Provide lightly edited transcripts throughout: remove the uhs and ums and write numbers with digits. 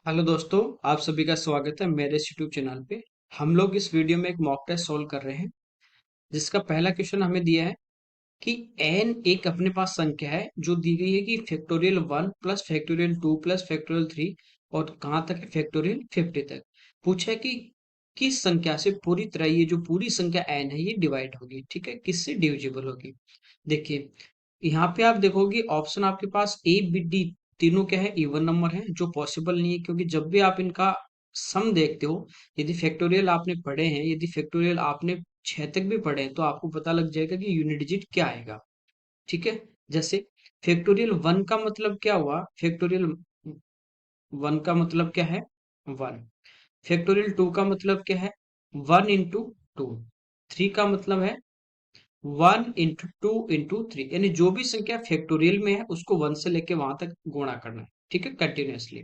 Hello दोस्तों, आप सभी का स्वागत है मेरे इस यूट्यूब चैनल पे। हम लोग इस वीडियो में एक मॉक टेस्ट सॉल्व कर रहे हैं जिसका पहला क्वेश्चन हमें दिया है कि n एक अपने पास संख्या है जो दी गई है कि factorial 1 plus factorial 2 plus factorial 3 और कहाँ तक है फैक्टोरियल 50 तक। पूछा है कि किस संख्या से पूरी तरह ये जो पूरी संख्या n है ये डिवाइड होगी, ठीक है, किससे डिविजिबल होगी। देखिए, यहाँ पे आप देखोगे ऑप्शन आपके पास ए बी डी तीनों क्या है, इवन नंबर है जो पॉसिबल नहीं है, क्योंकि जब भी आप इनका सम देखते हो, यदि फैक्टोरियल आपने पढ़े हैं, यदि फैक्टोरियल आपने 6 तक भी पढ़े हैं तो आपको पता लग जाएगा कि यूनिट डिजिट क्या आएगा। ठीक है, जैसे फैक्टोरियल 1 का मतलब क्या हुआ, फैक्टोरियल 1 का मतलब क्या है, 1। फैक्टोरियल 2 का मतलब क्या है, 1 इंटू 2। 3 का मतलब है 1 इंटू 2 इंटू 3, यानी जो भी संख्या फैक्टोरियल में है उसको 1 से लेके वहां तक गुणा करना है, ठीक है, कंटिन्यूअसली।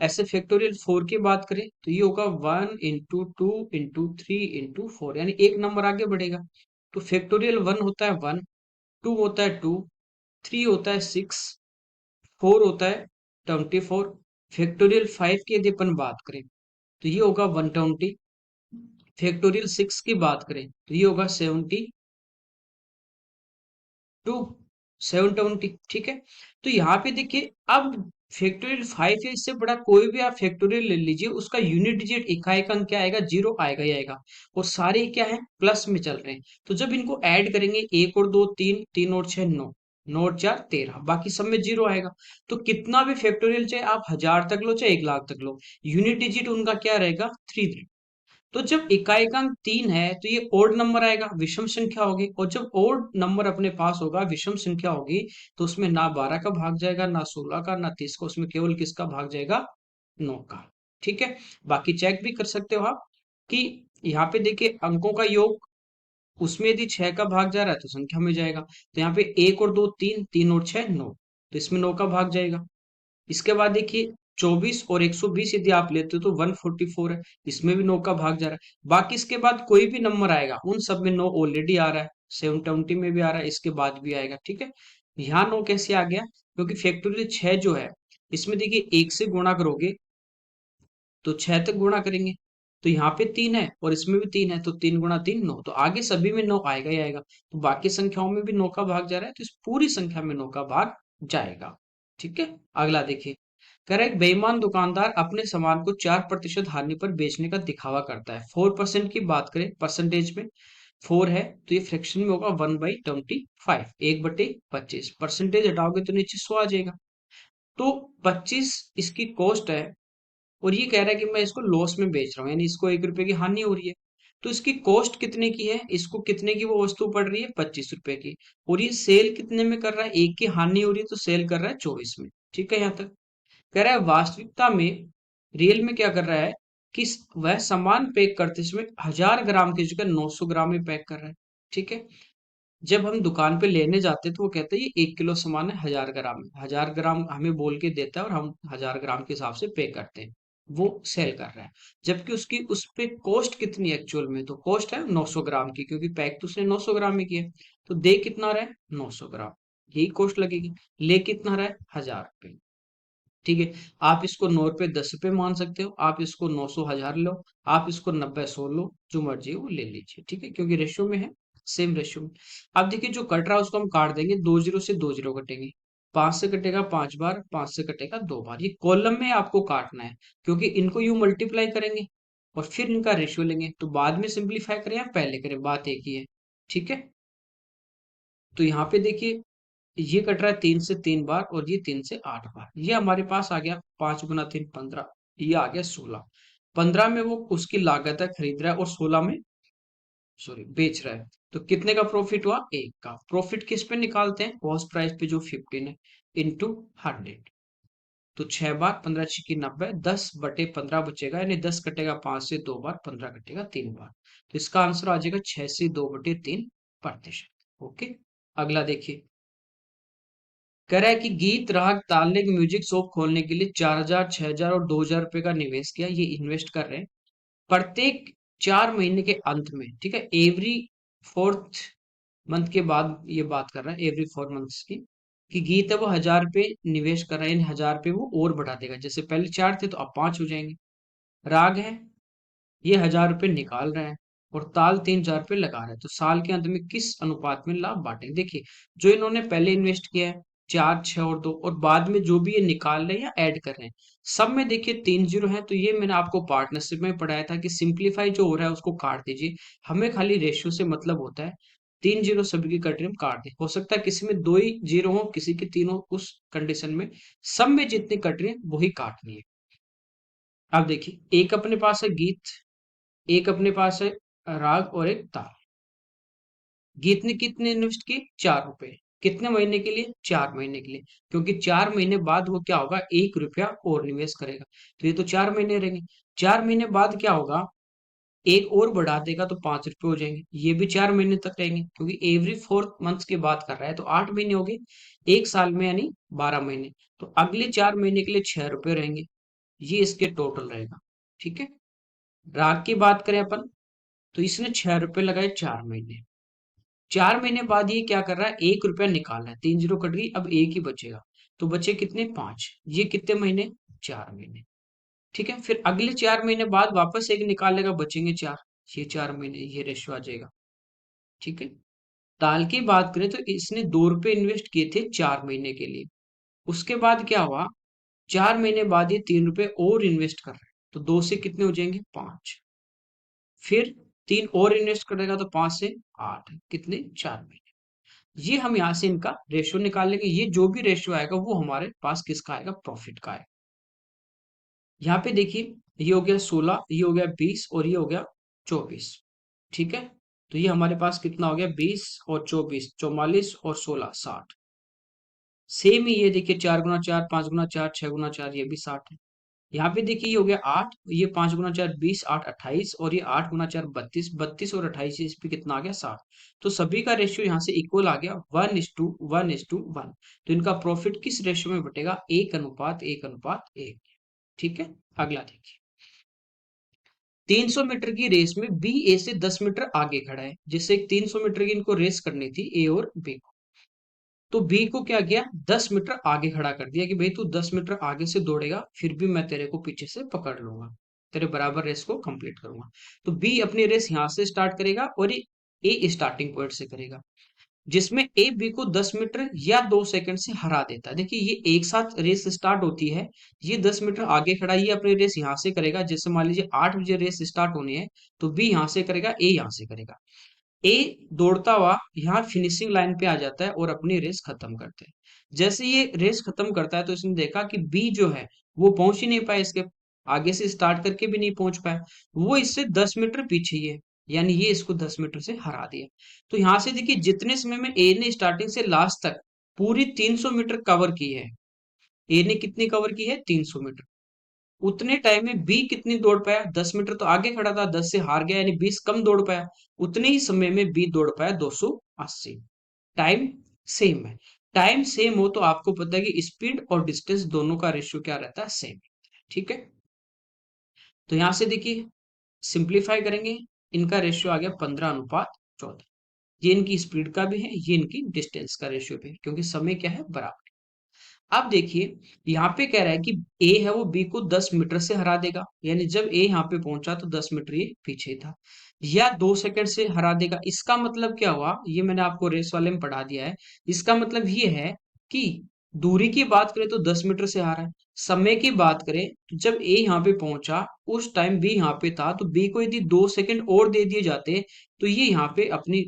ऐसे फैक्टोरियल 4 की बात करें तो ये होगा 1 इंटू 2 इंटू 3 इंटू 4, यानी एक नंबर आगे बढ़ेगा। तो फैक्टोरियल 1 होता है 1, 2 होता है 2, 3 होता है 6, 4 होता है 24। फैक्टोरियल 5 की यदि अपन बात करें तो ये होगा 120। फैक्टोरियल 6 की बात करें तो ये होगा 2 720, ठीक है। तो यहाँ पे देखिए, अब फैक्टोरियल 5 है, इससे बड़ा कोई भी आप फैक्टोरियल ले लीजिए, उसका यूनिट डिजिट इकाई का अंक क्या आएगा, जीरो आएगा ही आएगा। और सारे क्या है, प्लस में चल रहे हैं। तो जब इनको ऐड करेंगे, एक और दो तीन, तीन और छह नौ, नौ और चार 13, बाकी सब में जीरो आएगा। तो कितना भी फैक्टोरियल चाहे आप 1000 तक लो चाहे 1 लाख तक लो, यूनिट डिजिट उनका क्या रहेगा, 3। तो जब इकाई का अंक 3 है तो ये ओड नंबर आएगा, विषम संख्या होगी। और जब ओड नंबर अपने पास होगा, विषम संख्या होगी, तो उसमें ना 12 का भाग जाएगा, ना 16 का, ना 30 का, उसमें केवल किसका भाग जाएगा, 9 का। ठीक है, बाकी चेक भी कर सकते हो आप कि यहाँ पे देखिए अंकों का योग, उसमें यदि 6 का भाग जा रहा है तो संख्या में जाएगा। तो यहाँ पे 1 और 2 3, 3 और 6 9, तो इसमें 9 का भाग जाएगा। इसके बाद देखिए 24 और 120 यदि आप लेते हो तो 144 है, इसमें भी 9 का भाग जा रहा है। बाकी इसके बाद कोई भी नंबर आएगा उन सब में 9 ऑलरेडी आ रहा है, 720 में भी आ रहा है, इसके बाद भी आएगा। ठीक है, यहाँ 9 कैसे आ गया, क्योंकि फैक्टोरियल 6 जो है इसमें देखिए 1 से गुणा करोगे तो 6 तक गुणा करेंगे, तो यहाँ पे 3 है और इसमें भी 3 है, तो 3 गुणा 3 9, तो आगे सभी में 9 आएगा ही आएगा। तो बाकी संख्याओं में भी 9 का भाग जा रहा है, तो इस पूरी संख्या में 9 का भाग जाएगा। ठीक है, अगला देखिए, कह रहा है एक बेईमान दुकानदार अपने सामान को 4% हानि पर बेचने का दिखावा करता है। 4% की बात करें परसेंटेज में, 4 है तो ये फ्रैक्शन में होगा 1/25, 1/25। परसेंटेज हटाओगे तो नीचे 100 आ जाएगा। तो 25 इसकी कॉस्ट है, और ये कह रहा है कि मैं इसको लॉस में बेच रहा हूँ, यानी इसको 1 रुपए की हानि हो रही है। तो इसकी कॉस्ट कितने की है, इसको कितने की वो वस्तु पड़ रही है, 25 रुपए की। और ये सेल कितने में कर रहा है, एक की हानि हो रही है तो सेल कर रहा है 24 में। ठीक है, यहाँ तक कह रहा है वास्तविकता में, रियल में क्या कर रहा है कि वह सामान पैक करते समय 1000 ग्राम की जगह 900 ग्राम में पैक कर रहा है। ठीक है, जब हम दुकान पे लेने जाते हैं तो वो कहते हैं ये 1 किलो सामान है, 1000 ग्राम है, 1000 ग्राम हमें बोल के देता है और हम 1000 ग्राम के हिसाब से पे करते हैं। वो सेल कर रहा है, जबकि उसकी उस पे कॉस्ट कितनी एक्चुअल में, तो कॉस्ट है 900 ग्राम की, क्योंकि पैक तो उसने 900 ग्राम में किया है। तो दे कितना रहा है, 900 ग्राम, यही कॉस्ट लगेगी। ले कितना रहा है, 1000 रुपए। ठीक है, आप इसको 9 रुपए 10 रुपए मान सकते हो, आप इसको 900 1000 लो, आप इसको 90 100 लो, जो मर्जी है वो ले लीजिए। ठीक है, क्योंकि रेशियो में है, सेम रेशियो में। अब देखिए जो कट रहा है उसको हम काट देंगे, 2 जीरो से 2 जीरो कटेंगे, 5 से कटेगा 5 बार, 5 से कटेगा 2 बार। ये कॉलम में आपको काटना है, क्योंकि इनको यूं मल्टीप्लाई करेंगे और फिर इनका रेशियो लेंगे, तो बाद में सिंप्लीफाई करें या पहले करें, बात एक ही है। ठीक है, तो यहाँ पे देखिए ये कट रहा है 3 से 3 बार और ये 3 से 8 बार। ये हमारे पास आ गया 5 गुना 3 15, ये आ गया 16। 15 में वो उसकी लागत है खरीद रहा है, और 16 में सॉरी बेच रहा है। तो कितने का प्रॉफिट हुआ, 1 का। प्रॉफिट किस पे निकालते हैं, कॉस्ट प्राइस पे जो 15 है, इंटू 100। तो 6 बार, 15 छिकी 90, 10/15 बचेगा, यानी 10 कटेगा 5 से 2 बार, 15 कटेगा 3 बार। तो इसका आंसर आ जाएगा 6 से 2/3%। ओके, अगला देखिए, कह रहा है कि गीत राग ताल ने म्यूजिक शॉप खोलने के लिए 4000 6000 और 2000 रुपए का निवेश किया, ये इन्वेस्ट कर रहे हैं। प्रत्येक 4 महीने के अंत में, ठीक है, एवरी 4th मंथ के बाद ये बात कर रहा है, एवरी 4 मंथ्स की, कि गीत है वो 1000 रुपये निवेश कर रहा है, यानी 1000 रुपये वो और बढ़ा देगा। जैसे पहले 4 थे तो अब 5 हो जाएंगे। राग है, ये 1000 रुपये निकाल रहा है और ताल 3000 रुपये लगा रहा है, तो साल के अंत में किस अनुपात में लाभ बांटेंगे? देखिए, जो इन्होंने पहले इन्वेस्ट किया है 4, 6 और 2, और बाद में जो भी ये निकाल रहे हैं या ऐड कर रहे हैं, सब में देखिए 3 जीरो है। तो ये मैंने आपको पार्टनरशिप में पढ़ाया था कि सिंप्लीफाई जो हो रहा है उसको काट दीजिए। हमें खाली रेशियो से मतलब होता है। 3 जीरो सभी की कट रही हम काट दें। हो सकता है किसी में 2 ही जीरो हो, किसी की 3 हो, उस कंडीशन में सब में जितनी कट रही है वही काटनी है। अब देखिए, एक अपने पास है गीत, एक अपने पास है राग और एक ताल। गीत ने कितने इन्वेस्ट किए? 4 रुपए। कितने महीने के लिए? 4 महीने के लिए। क्योंकि 4 महीने बाद वो क्या होगा, 1 रुपया और निवेश करेगा। तो ये तो 4 महीने रहेंगे। 4 महीने बाद क्या होगा, एक और बढ़ा देगा तो 5 रुपए हो जाएंगे। ये भी 4 महीने तक रहेंगे, क्योंकि एवरी 4 मंथ्स की बात कर रहा है, तो 8 महीने हो गए। एक साल में यानी 12 महीने। तो अगले 4 महीने के लिए 6 रुपए रहेंगे। ये इसके टोटल रहेगा। ठीक है। राग की बात करें अपन, तो इसने 6 रुपए लगाए 4 महीने। 4 महीने बाद ये क्या कर रहा है, 1 रुपया निकाल रहा है। 3 जीरो कट गई, अब एक ही बचेगा। तो बचे कितने? 5। ये कितने महीने? 4 महीने। ठीक है। फिर अगले 4 महीने बाद वापस एक निकालेगा, बचेंगे 4। ये 4 महीने, ये रेशियो आ जाएगा। ठीक है। ताल की बात करें तो इसने 2 रुपए इन्वेस्ट किए थे 4 महीने के लिए। उसके बाद क्या हुआ, 4 महीने बाद ये 3 रुपए और इन्वेस्ट कर रहा है, तो 2 से कितने हो जाएंगे? 5। फिर 3 और इन्वेस्ट करेगा तो 5 से 8, कितने? 4 महीने। ये हम यहाँ से इनका रेशियो निकाल लेंगे। ये जो भी रेशियो आएगा वो हमारे पास किसका आएगा? प्रॉफिट का आएगा। यहाँ पे देखिए, ये हो गया 16, ये हो गया 20 और ये हो गया 24। ठीक है। तो ये हमारे पास कितना हो गया? 20 और 24, 44 और 16, 60। सेम ही ये देखिए, 4 गुना 4, 5 गुना 4, 6 गुना 4, ये भी 60 है। यहाँ पे देखिए, ये हो गया 8, ये 5 गुना 4, 20, 8 28, और ये 8 गुना 4, 32, 32 और 28, इस पे कितना आ गया? 60। तो सभी का रेशियो यहाँ से इक्वल आ गया, 1:1:1। तो इनका प्रॉफिट किस रेशियो में बटेगा? 1:1:1। ठीक है। अगला देखिए, 300 मीटर की रेस में बी ए से 10 मीटर आगे खड़ा है। जैसे 300 मीटर की इनको रेस करनी थी, ए और बी को। तो बी को क्या किया, 10 मीटर आगे खड़ा कर दिया कि भाई तू 10 मीटर आगे से दौड़ेगा, फिर भी मैं तेरे को पीछे से पकड़ लूंगा, तेरे बराबर रेस को कंप्लीट करूंगा। तो बी अपनी रेस यहां से स्टार्ट करेगा और ये ए स्टार्टिंग पॉइंट से करेगा, जिसमें ए बी को 10 मीटर या 2 सेकंड से हरा देता है। देखिए, ये एक साथ रेस स्टार्ट होती है। ये 10 मीटर आगे खड़ा, ये अपनी रेस यहां से करेगा। जैसे मान लीजिए 8 बजे रेस स्टार्ट होनी है, तो बी यहां से करेगा, ए यहां से करेगा। ए दौड़ता हुआ यहाँ फिनिशिंग लाइन पे आ जाता है और अपनी रेस खत्म करता है। जैसे ये रेस खत्म करता है तो इसने देखा कि बी जो है वो पहुंच ही नहीं पाया, इसके आगे से स्टार्ट करके भी नहीं पहुंच पाया। वो इससे 10 मीटर पीछे ही है, यानी ये इसको 10 मीटर से हरा दिया। तो यहां से देखिए, जितने समय में ए ने स्टार्टिंग से लास्ट तक पूरी 300 मीटर कवर की है, ए ने कितनी कवर की है? 300 मीटर। उतने टाइम में बी कितनी दौड़ पाया? 10 मीटर तो आगे खड़ा था, 10 से हार गया, यानी 20 कम दौड़ पाया। उतने ही समय में बी दौड़ पाया 280। टाइम सेम है। टाइम सेम हो तो आपको पता है कि स्पीड और डिस्टेंस दोनों का रेशियो क्या रहता है? सेम। ठीक है। तो यहां से देखिए, सिंप्लीफाई करेंगे, इनका रेशियो आ गया 15:14। ये इनकी स्पीड का भी है, ये इनकी डिस्टेंस का रेशियो भी है, क्योंकि समय क्या है? बराबर। अब देखिए, यहाँ पे कह रहा है कि ए है वो बी को 10 मीटर से हरा देगा, यानी जब ए यहाँ पे पहुंचा तो 10 मीटर ये पीछे था, या 2 सेकंड से हरा देगा। इसका मतलब क्या हुआ, ये मैंने आपको रेस वाले में पढ़ा दिया है। इसका मतलब ये है कि दूरी की बात करें तो 10 मीटर से हारा है। समय की बात करें तो जब ए यहाँ पे पहुंचा उस टाइम बी यहाँ पे था, तो बी को यदि 2 सेकंड और दे दिए जाते तो ये यहाँ पे अपनी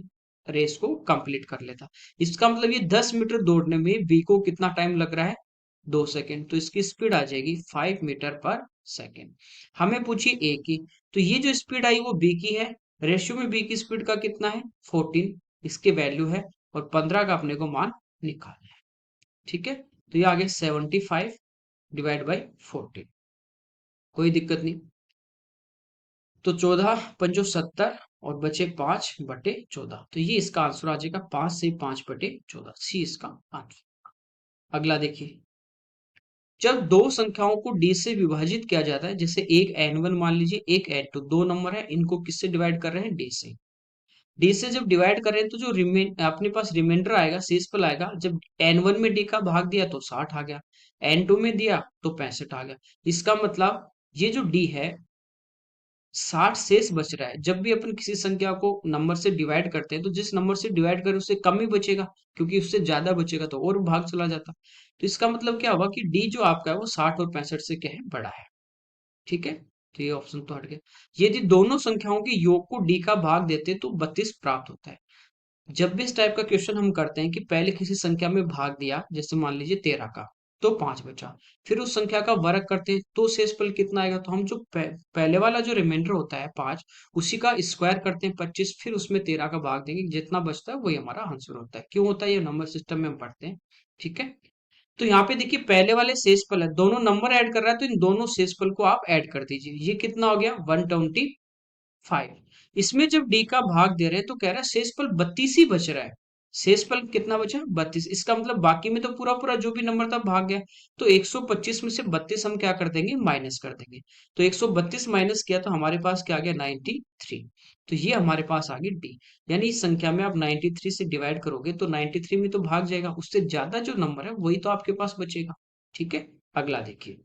रेस को कंप्लीट कर लेता। इसका मतलब ये 10 मीटर दौड़ने में बी को कितना टाइम लग रहा है? 2 सेकंड। तो इसकी स्पीड आ जाएगी 5 मीटर पर सेकंड। हमें पूछिए ए की, तो ये जो स्पीड आई वो बी की है। रेशियो में बी की स्पीड का कितना है? 14 इसके वैल्यू है, और 15 का अपने को मान निकालना है। ठीक है। तो ये आ गया 75 डिवाइड बाई 14। कोई दिक्कत नहीं। तो 14×5 = 70 और बचे 5/14। तो ये इसका आंसर आ जाएगा, 5 से 5/14, सी इसका आंसर। अगला देखिए, जब दो संख्याओं को d से विभाजित किया जाता है, जैसे एक n1 मान लीजिए, एक n2, दो नंबर है, इनको किससे डिवाइड कर रहे हैं? d से। डी से जब डिवाइड करें तो जो अपने पास रिमाइंडर आएगा, शेषफल आएगा, जब n1 में डी का भाग दिया तो 60 आ गया, n2 में दिया तो 65 आ गया। इसका मतलब ये जो डी है 60 शेष बच रहा है। जब भी अपन किसी संख्या को नंबर से डिवाइड करते हैं तो जिस नंबर से डिवाइड करें उससे कम ही बचेगा, क्योंकि उससे ज्यादा बचेगा तो और भाग चला जाता। तो इसका मतलब क्या हुआ कि डी जो आपका है वो 60 और 65 से क्या है, बड़ा है। ठीक है, तो ये ऑप्शन तो हट गया। यदि दोनों संख्याओं के योग को डी का भाग देते तो 32 प्राप्त होता है। जब भी इस टाइप का क्वेश्चन हम करते हैं कि पहले किसी संख्या में भाग दिया, जैसे मान लीजिए 13 का, तो 5 बचा, फिर उस संख्या का वर्ग करते हैं तो शेषफल कितना आएगा, तो हम जो पहले वाला जो रिमाइंडर होता है 5, उसी का स्क्वायर करते हैं 25, फिर उसमें 13 का भाग देंगे, जितना बचता है वही हमारा आंसर होता है। क्यों होता है, ये नंबर सिस्टम में हम पढ़ते हैं। ठीक है, तो यहाँ पे देखिए पहले वाले शेषफल है, दोनों नंबर ऐड कर रहा है तो इन दोनों शेषफल को आप ऐड कर दीजिए। ये कितना हो गया, 125। इसमें जब डी का भाग दे रहे हैं तो कह रहा है शेषफल 32 ही बच रहा है। शेषफल कितना बचा, 32। इसका मतलब बाकी में तो पूरा पूरा जो भी नंबर था भाग गया। तो 125 में से 32 हम क्या कर देंगे, माइनस कर देंगे। तो 132 माइनस किया तो हमारे पास क्या आ गया, 93। तो ये हमारे पास आ गई डी। यानी इस संख्या में आप 93 से डिवाइड करोगे तो 93 में तो भाग जाएगा, उससे ज्यादा जो नंबर है वही तो आपके पास बचेगा। ठीक है, अगला देखिए।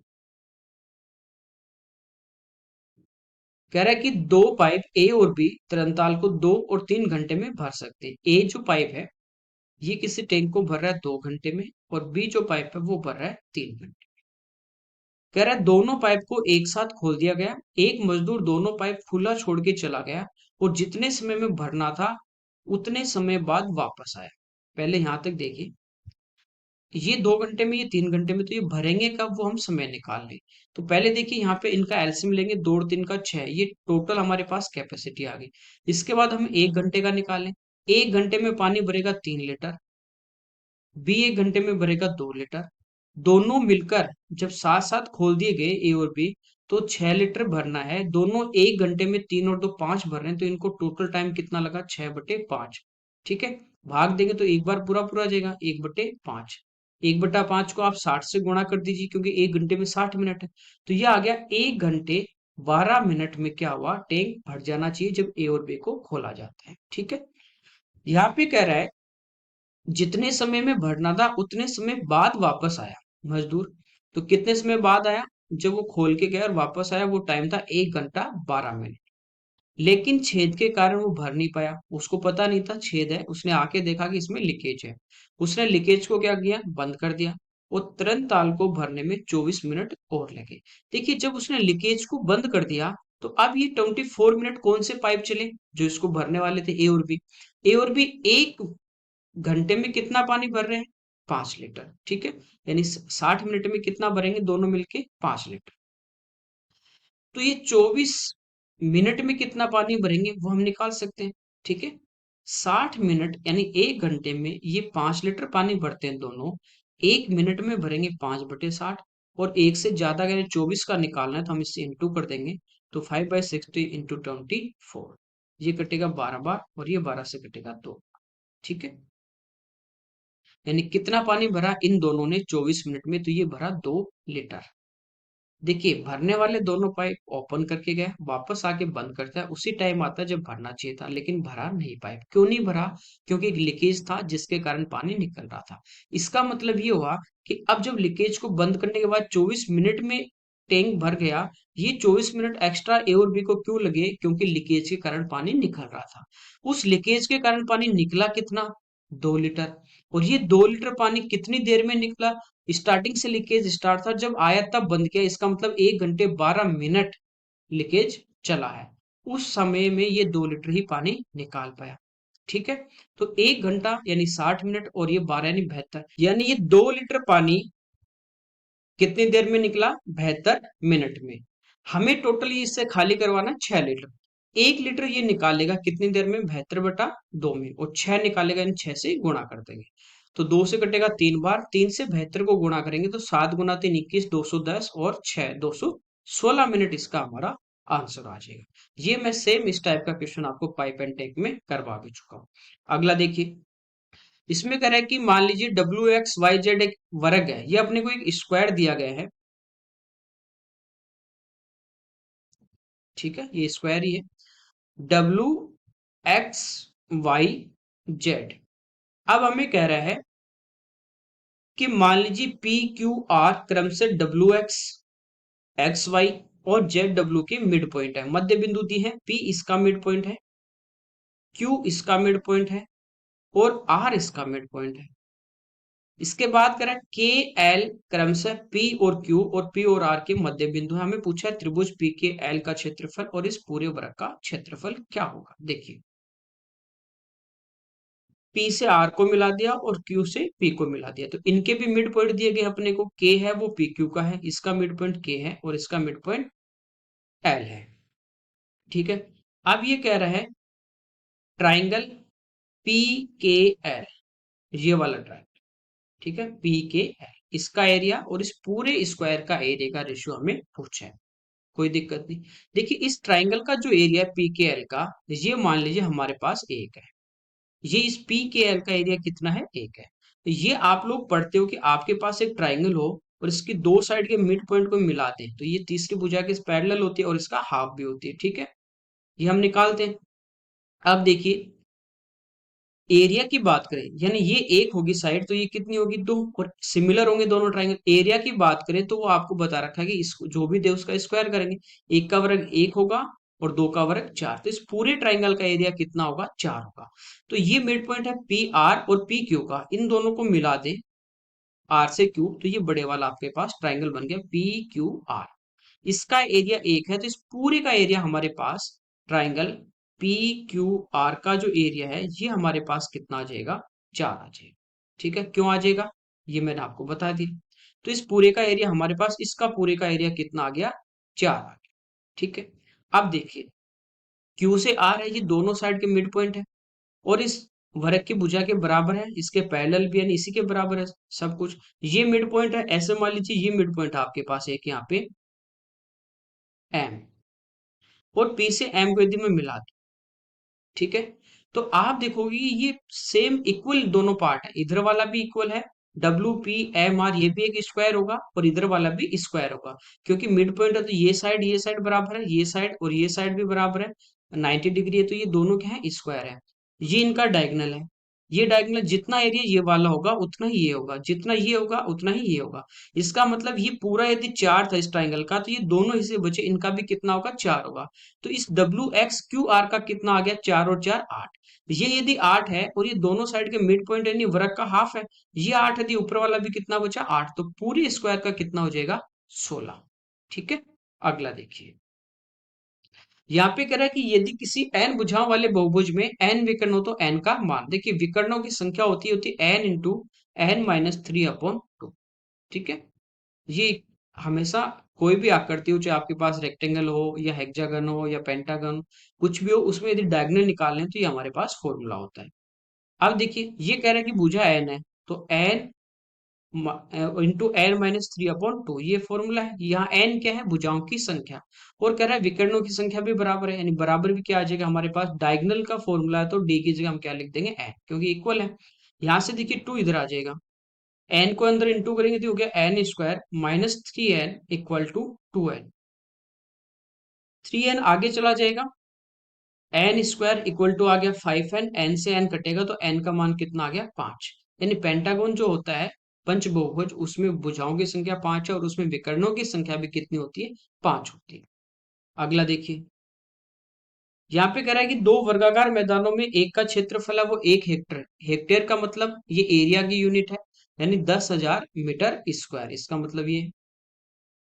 कह रहा है कि दो पाइप ए और बी तरंताल को 2 और 3 घंटे में भर सकते हैं। ए जो पाइप है ये किसी टैंक को भर रहा है 2 घंटे में, और बी जो पाइप है वो भर रहा है 3 घंटे। कह रहा है दोनों पाइप को एक साथ खोल दिया गया, एक मजदूर दोनों पाइप खुला छोड़ के चला गया और जितने समय में भरना था उतने समय बाद वापस आया। पहले यहां तक देखिए, ये 2 घंटे में, ये 3 घंटे में, तो ये भरेंगे कब, वो हम समय निकाल लें। तो पहले देखिए यहाँ पे इनका एलसीएम लेंगे, 2 और 3 का 6, ये टोटल हमारे पास कैपेसिटी आ गई। इसके बाद हम 1 घंटे का निकालें। 1 घंटे में पानी भरेगा 3 लीटर, बी 1 घंटे में भरेगा 2 लीटर। दोनों मिलकर जब साथ साथ खोल दिए गए ए और बी तो 6 लीटर भरना है। दोनों 1 घंटे में 3 और 2 5 भर रहे हैं, तो इनको टोटल टाइम कितना लगा, 6/5। ठीक है, भाग देंगे तो एक बार पूरा पूरा आ जाएगा, 1/5। 1/5 को आप 60 से गुणा कर दीजिए, क्योंकि 1 घंटे में 60 मिनट है। तो यह आ गया 1 घंटे 12 मिनट में क्या हुआ, टैंक भर जाना चाहिए जब ए और बी को खोला जाता है। ठीक है, यहाँ पे कह रहा है जितने समय में भरना था उतने समय बाद वापस आया मजदूर। तो कितने समय बाद आया, जब वो खोल के गया और वापस आया वो टाइम था 1 घंटा 12 मिनट। लेकिन छेद के कारण वो भर नहीं पाया, उसको पता नहीं था छेद है, उसने आके देखा कि इसमें लीकेज है। उसने लीकेज को क्या किया, बंद कर दिया। वो तुरंत ताल को भरने में 24 मिनट और लगे। देखिए जब उसने लीकेज को बंद कर दिया तो अब ये 24 मिनट कौन से पाइप चले जो इसको भरने वाले थे, ए और बी। ए और बी 1 घंटे में कितना पानी भर रहे हैं, 5 लीटर। ठीक है, यानी 60 मिनट में कितना भरेंगे दोनों मिलके, 5 लीटर। तो ये 24 मिनट में कितना पानी भरेंगे वो हम निकाल सकते हैं। ठीक है, 60 मिनट यानी 1 घंटे में ये 5 लीटर पानी भरते हैं दोनों, 1 मिनट में भरेंगे 5/60। और एक से ज्यादा यानी 24 का निकालना है तो हम इससे इंटू कर देंगे। तो 5/60 इंटू 24, ये कटेगा 12 बार और ये 12 से कटेगा 2। ठीक है, यानी कितना पानी भरा इन दोनों ने 24 मिनट में, तो ये भरा 2 लीटर। देखिए भरने वाले दोनों पाइप ओपन करके गए, वापस आके बंद करता है, उसी टाइम आता है जब भरना चाहिए था, लेकिन भरा नहीं पाइप। क्यों नहीं भरा, क्योंकि एक लीकेज था जिसके कारण पानी निकल रहा था। इसका मतलब ये हुआ कि अब जब लीकेज को बंद करने के बाद 24 मिनट में टैंक भर गया, ये 24 मिनट एक्स्ट्रा ए और बी को क्यों लगे, क्योंकि लीकेज के कारण पानी निकल रहा था। उस लीकेज के कारण पानी निकला कितना, 2 लीटर। और ये 2 लीटर पानी कितनी देर में निकला, स्टार्टिंग से लीकेज स्टार्ट था, जब आया तब बंद किया, इसका मतलब 1 घंटे 12 मिनट लीकेज चला है। उस समय में ये 2 लीटर ही पानी निकाल पाया। ठीक है, तो 1 घंटा यानी 60 मिनट और ये 12 यानी 72, यानी ये 2 लीटर पानी कितनी देर में निकला, 72 मिनट में। हमें टोटली इससे खाली करवाना 6 लीटर। 1 लीटर ये निकालेगा कितनी देर में, 72/2 में, और 6 निकालेगा, इन 6 से गुणा कर देंगे। तो 2 से कटेगा 3 बार, 3 से 72 को गुणा करेंगे तो 7 × 3 = 21, 210 और 6 216 मिनट इसका हमारा आंसर आ जाएगा। ये मैं सेम इस टाइप का क्वेश्चन आपको पाइप एंड टैंक में करवा भी चुका हूँ। अगला देखिए, इसमें कह रहा है कि मान लीजिए WXYZ एक वर्ग है, ये अपने को एक स्क्वायर दिया गया है। ठीक है, ये स्क्वायर ही है। WX Y Z. अब हमें कह रहा है कि मान लीजिए पी क्यू आर क्रम से डब्ल्यू एक्स एक्स वाई और जेड डब्ल्यू के मिड पॉइंट है, मध्य बिंदु दी है, पी इसका मिड पॉइंट है, क्यू इसका मिड पॉइंट है और आर इसका मिड पॉइंट है। इसके बाद करें के एल क्रम से पी और क्यू और पी और आर के मध्य बिंदु है। हमें पूछा है त्रिभुज पी के एल का क्षेत्रफल और इस पूरे वृत्त का क्षेत्रफल क्या होगा। देखिए, पी से आर को मिला दिया और क्यू से पी को मिला दिया, तो इनके भी मिड पॉइंट दिए गए अपने को। के है वो पी क्यू का है, इसका मिड पॉइंट के है और इसका मिड पॉइंट एल है। ठीक है, अब ये कह रहा है ट्राइंगल पी के एल, ये वाला ट्राइंगल, ठीक है, पी के एल, इसका एरिया और इस पूरे स्क्वायर का एरिया का रेशियो हमें पूछा है। कोई दिक्कत नहीं। देखिए, इस ट्राइंगल का जो एरिया है पी के एल का, ये मान लीजिए हमारे पास एक है। ये इस पी के एल का एरिया कितना है, एक है। तो ये आप लोग पढ़ते हो कि आपके पास एक ट्राइंगल हो और इसकी दो साइड के मिड पॉइंट को मिला दें तो ये तीसरी भुजा के पैरेलल होती है और इसका हाफ भी होती है। ठीक है, ये हम निकालते हैं। अब देखिए, एरिया की बात करें, यानी ये एक होगी साइड तो ये कितनी होगी, दो, और सिमिलर होंगे दोनों ट्राइंगल। एरिया की बात करें तो वो आपको बता रखा है कि इसको जो भी दे उसका स्क्वायर करेंगे। एक का वर्ग एक होगा और दो का वर्ग चार, तो इस पूरे ट्राइंगल का एरिया कितना होगा, चार होगा। तो ये मिड पॉइंट है पी आर और पी क्यू का, इन दोनों को मिला दे आर से क्यू तो ये बड़े वाला आपके पास ट्राइंगल बन गया पी क्यू आर। इसका एरिया एक है तो इस पूरे का एरिया हमारे पास ट्राइंगल पी क्यू आर का जो एरिया है ये हमारे पास कितना आ जाएगा, चार आ जाएगा। ठीक है, क्यों आ जाएगा ये मैंने आपको बता दिया। तो इस पूरे का एरिया हमारे पास, इसका पूरे का एरिया कितना आ गया, चार आ गया। ठीक है, अब देखिए, क्यू से आर है, ये दोनों साइड के मिड पॉइंट है और इस वर्ग की भुजा के बराबर है, इसके पैरेलल भी है, इसी के बराबर है सब कुछ। ये मिड पॉइंट है, ऐसे मान लीजिए ये मिड पॉइंट आपके पास एक यहाँ पे एम, और पी से एम को यदि मैं मिला दूं, ठीक है, तो आप देखोगे कि ये सेम इक्वल दोनों पार्ट है, इधर वाला भी इक्वल है, डब्ल्यू पी एम आर ये भी एक स्क्वायर होगा और इधर वाला भी स्क्वायर होगा, क्योंकि मिड पॉइंट है तो ये साइड बराबर है, ये साइड और ये साइड भी बराबर है, 90 डिग्री है, तो ये दोनों क्या है, स्क्वायर है। ये इनका डायगोनल है, ये डायगोनल जितना एरिया ये वाला होगा उतना ही ये होगा, जितना ये होगा उतना ही ये होगा। इसका मतलब ये पूरा यदि चार था इस ट्राइंगल का तो ये दोनों हिस्से बचे, इनका भी कितना होगा, चार होगा। तो इस डब्ल्यू एक्स क्यू आर का कितना आ गया, चार और चार आठ। ये यदि आठ है और ये दोनों साइड के मिड पॉइंट यानी वर्ग का हाफ है, ये आठ है, तो ऊपर वाला भी कितना बचा, आठ, तो पूरे स्क्वायर का कितना हो जाएगा, 16। ठीक है, अगला देखिए, यहाँ पे कह रहा है कि यदि किसी n भुजाओं वाले बहुभुज में n विकर्ण हो तो n का मान, देखिए विकर्णों की संख्या होती है n into n minus three upon to. ठीक है, ये हमेशा कोई भी आकृति हो, चाहे आपके पास रेक्टेंगल हो या हेक्सागन हो या पेंटागन, कुछ भी हो, उसमें यदि डायगोनल निकालने हैं तो ये हमारे पास फॉर्मूला होता है। अब देखिए, ये कह रहा है कि भुजा n है तो n into N minus three upon two, ये फॉर्मूला है। यहाँ एन क्या है, भुजाओं की संख्या, और कह रहा है विकर्णों की संख्या भी बराबर है, यानी बराबर भी क्या आ जाएगा हमारे पास, डायगोनल का फॉर्मूला है तो डी की जगह हम क्या लिख देंगे, एन, क्योंकि इक्वल है। यहाँ से देखिए टू इधर आ जाएगा, एन को अंदर इंटू करेंगे तो हो गया N square minus three N equal to two N, three N आगे चला जाएगा, एन स्क्वायर इक्वल टू आ गया फाइव एन, एन से एन कटेगा तो एन का मान कितना आ गया, पांच। यानी पेंटागन जो होता है पंचभुज, उसमें भुजाओं की संख्या पांच है और उसमें विकर्णों की संख्या भी कितनी होती है, पांच होती है। अगला देखिए, यहाँ पे कह रहा है कि दो वर्गाकार मैदानों में एक का क्षेत्रफल है वो एक हेक्टेयर, हेक्टेयर का मतलब ये एरिया की यूनिट है, यानी 10,000 मीटर स्क्वायर, इसका मतलब ये,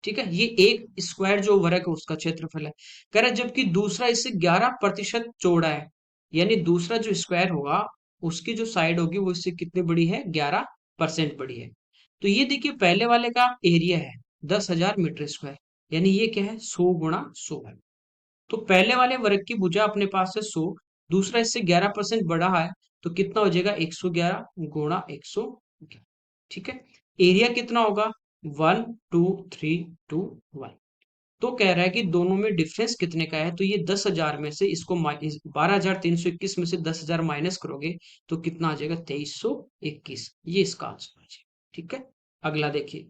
ठीक है, ये एक स्क्वायर जो वर्ग है उसका क्षेत्रफल है। कह रहा है जबकि दूसरा इससे 11% चौड़ा है, यानी दूसरा जो स्क्वायर होगा उसकी जो साइड होगी वो इससे कितनी बड़ी है, 11% बड़ी है। तो ये देखिए पहले वाले का एरिया है 10,000 मीटर स्क्वायर, यानी ये क्या है, 100 गुणा 100 है। तो पहले वाले वर्ग की भुजा अपने पास है 100, दूसरा इससे 11% बड़ा है तो कितना हो जाएगा, 111 गुणा 100। ठीक है, एरिया कितना होगा, 12321। तो कह रहा है कि दोनों में डिफरेंस कितने का है, तो ये 10,000 में से इसको 12,321 में से 10,000 माइनस करोगे तो कितना आ जाएगा, 2321, ये इसका आंसर आ जाएगा। ठीक है, अगला देखिए,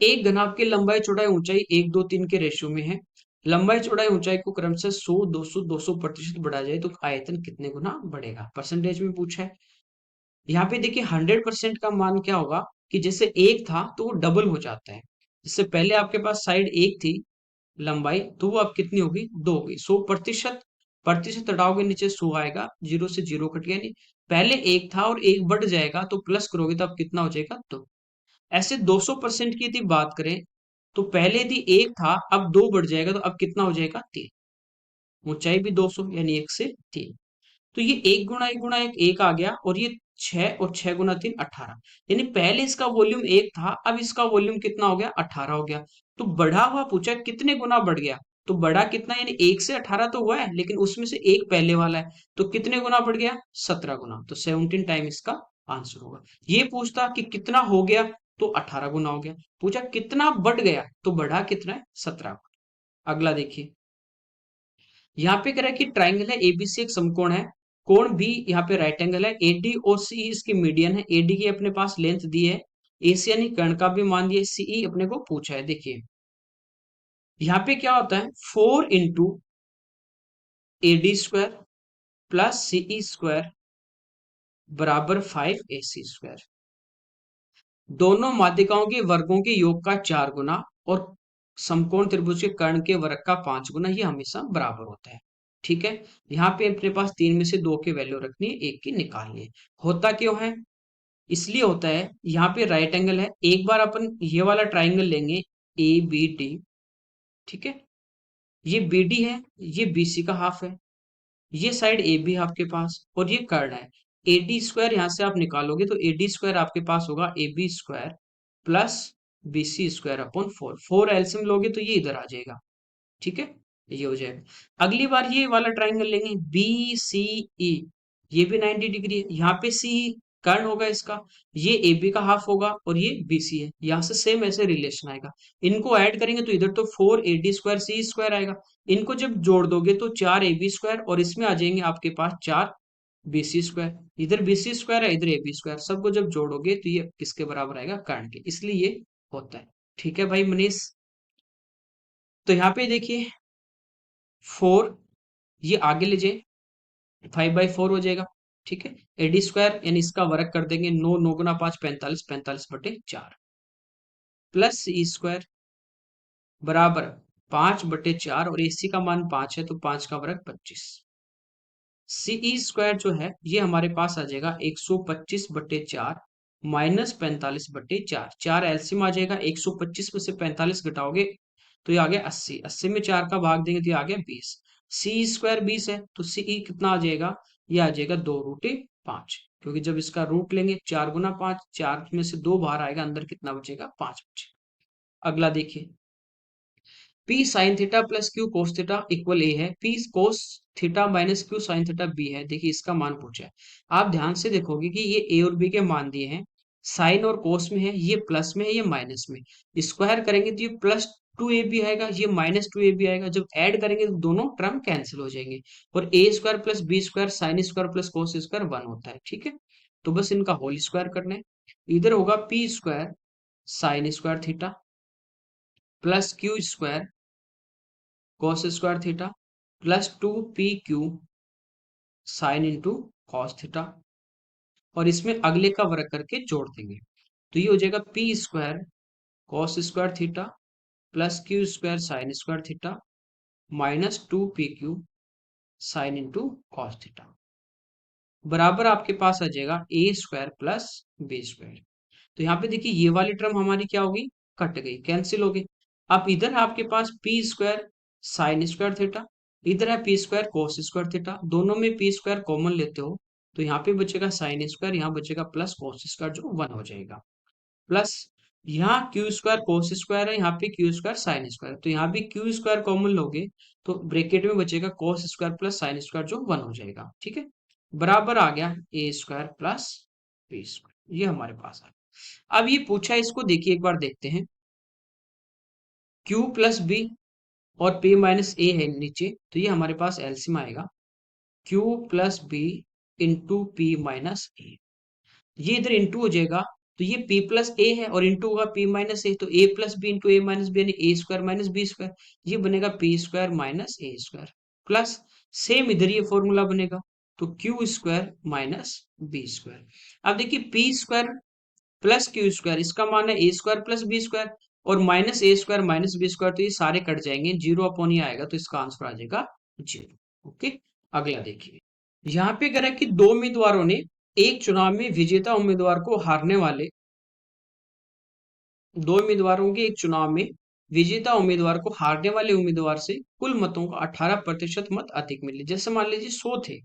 एक घनाभ की लंबाई चौड़ाई ऊंचाई 1 2 3 के रेशियो में है, लंबाई चौड़ाई ऊंचाई को क्रमशः 100 200 200% बढ़ा जाए तो आयतन कितने गुना बढ़ेगा, परसेंटेज में पूछा है। यहाँ पे देखिए 100% का मान क्या होगा कि जैसे एक था तो वो डबल हो जाता है। जैसे पहले आपके पास साइड एक थी लंबाई, तो वो अब कितनी होगी, 2 हो गई। 100% प्रतिशत हटाओगे नीचे 100 आएगा, जीरो से जीरो कट गया, नहीं पहले एक था और एक बढ़ जाएगा तो प्लस करोगे तो अब कितना हो जाएगा, 2। ऐसे 200% की यदि बात करें तो पहले यदि एक था अब 2 बढ़ जाएगा तो अब कितना हो जाएगा, 3। ऊंचाई भी 200 यानी 1 से 3। तो ये एक गुना एक आ गया, और ये 6 और 6 गुना 3 18। यानी पहले इसका वॉल्यूम एक था, अब इसका वॉल्यूम कितना हो गया, 18 हो गया। तो बढ़ा हुआ पूछा कितने गुना बढ़ गया, तो बढ़ा कितना, यानी 1 से 18 तो हुआ है लेकिन उसमें से एक पहले वाला है, तो कितने गुना बढ़ गया, 17 गुना। तो 17 टाइम इसका आंसर होगा। ये पूछता कि कितना हो गया, तो 18 गुना हो गया। पूछा कितना बढ़ गया, तो बढ़ा कितना है, 17। अगला देखिए, यहाँ पे कह रहा है कि ट्राइंगल है एबीसी एक समकोण है, कोण बी यहाँ पे राइट एंगल है, एडी और सी इसकी मीडियन है, एडी की अपने पास लेंथ दी है, एसी यानी कर्ण का भी मान दिया, सीई अपने को पूछा है। देखिए यहाँ पे क्या होता है, 4 × AD² प्लस CE² बराबर 5 AC²। दोनों माध्यिकाओं के वर्गों के योग का 4 गुना और समकोण त्रिभुज के कर्ण के वर्ग का 5 गुना, ये हमेशा बराबर होता है। ठीक है, यहाँ पे अपने पास तीन में से दो की वैल्यू रखनी है, एक की निकालनी है। होता क्यों है, इसलिए होता है, यहाँ पे राइट एंगल है, एक बार अपन ये वाला ट्राइंगल लेंगे ABD। ठीक है, ये BD है, ये BC का हाफ है, ये साइड ए बी आपके पास, और ये कर्ण है। AD² यहां से आप निकालोगे तो AD² आपके पास होगा AB² plus BC² upon 4। 4 LCM लोगे तो ये इधर आ जाएगा। ठीक है, ये हो जाएगा। अगली बार ये वाला ट्राइंगल लेंगे BCE, ये भी 90 डिग्री है, यहाँ पे CE कर्ण होगा इसका, ये AB का हाफ होगा और ये BC है, यहाँ से सेम ऐसे रिलेशन आएगा। इनको ऐड करेंगे तो इधर तो 4 AD² CE² आएगा। इनको जब जोड़ दोगे तो 4 AB² और इसमें आ जाएंगे आपके पास 4 BC²। इधर BC² है, इधर AB², सबको जब जोड़ोगे तो ये किसके बराबर आएगा, कर्ण के, इसलिए ये होता है। ठीक है भाई मनीष, तो यहाँ पे देखिए 4, ये आगे ले जाए, 5/4 हो जाएगा। ठीक है, AD² यानी इसका वर्ग कर देंगे, 9 9 गुना 5 45, 45/4 प्लस CE² बराबर 5/4, और AC का मान 5 है तो 5 का वर्ग 25। CE² जो है ये हमारे पास आ जाएगा 125/4 माइनस 45/4। 4 एलसीएम आ जाएगा, 125 में से 45 घटाओगे तो ये आ गया 80, 80 में 4 का भाग देंगे तो ये आ गया 20। CE² 20 है तो CE कितना आ जाएगा, ये आ जाएगा 2√5, क्योंकि जब इसका रूट लेंगे 4 गुना 5, 4 में से 2 बाहर आएगा, अंदर कितना बचेगा, 5 बचेगा। अगला देखिए, P sin theta plus Q cos theta equal A है, P cos theta minus Q sin theta B है। देखिए इसका मान पूछा है, आप ध्यान से देखोगे कि ये A और B के मान दिए हैं, साइन और कोस में है, ये प्लस में है, ये माइनस में। स्क्वायर करेंगे तो ये +2AB आएगा, ये -2AB आएगा, जब ऐड करेंगे तो दोनों टर्म कैंसिल हो जाएंगे, और A² plus B² sin² plus cos² 1 होता है। ठीक है, तो बस इनका होल स्क्वायर करना है। इधर होगा P² sin² theta plus Q² cos² theta plus 2PQ sine into cos theta, और इसमें अगले का वर्ग करके जोड़ देंगे तो ये हो जाएगा P² cos² theta plus Q² sin² theta minus 2PQ sine into cos theta बराबर आपके पास आ जाएगा A² प्लस B²। तो यहाँ पे देखिए ये वाली टर्म हमारी क्या होगी, कट गई, कैंसिल हो गई। अब इधर आपके पास P² sin² थीटा, इधर है P² cos² थीटा, दोनों में P² कॉमन लेते हो तो यहाँ पे बचेगा sin², यहाँ बचेगा प्लस cos² जो 1 हो जाएगा, प्लस यहाँ Q² cos² है, यहाँ पे Q² sin², तो यहाँ भी Q² कॉमन लोगे तो ब्रैकेट में बचेगा cos² प्लस sin² जो 1 हो जाएगा। ठीक है, बराबर आ गया A² प्लस B², ये हमारे पास आ गया। अब ये पूछा है, इसको देखिए एक बार देखते हैं, Q प्लस B और P माइनस A है नीचे, तो ये हमारे पास एलसीएम आएगा Q plus B into P minus A, ये इधर इंटू हो जाएगा तो ये p प्लस ए है और इंटू होगा p माइनस ए, तो a plus B into A minus B यानी A square minus B square, ये बनेगा P square minus A square plus same इधर ये फॉर्मूला बनेगा, तो Q square minus B square. अब देखिए P square plus Q square, इसका मान है A square plus B square, और minus A square minus B square, तो ये सारे कट जाएंगे, जीरो अपॉन ही आएगा, तो इसका आंसर आ जाएगा जीरो। ओके, अगला देखिए, यहाँ पे कह रहा है कि दो उम्मीदवारों ने एक चुनाव में विजेता उम्मीदवार को हारने वाले, दो उम्मीदवारों के एक चुनाव में विजेता उम्मीदवार को हारने वाले उम्मीदवार से कुल मतों का 18% मत अधिक मिले। जैसे मान लीजिए 100 थे,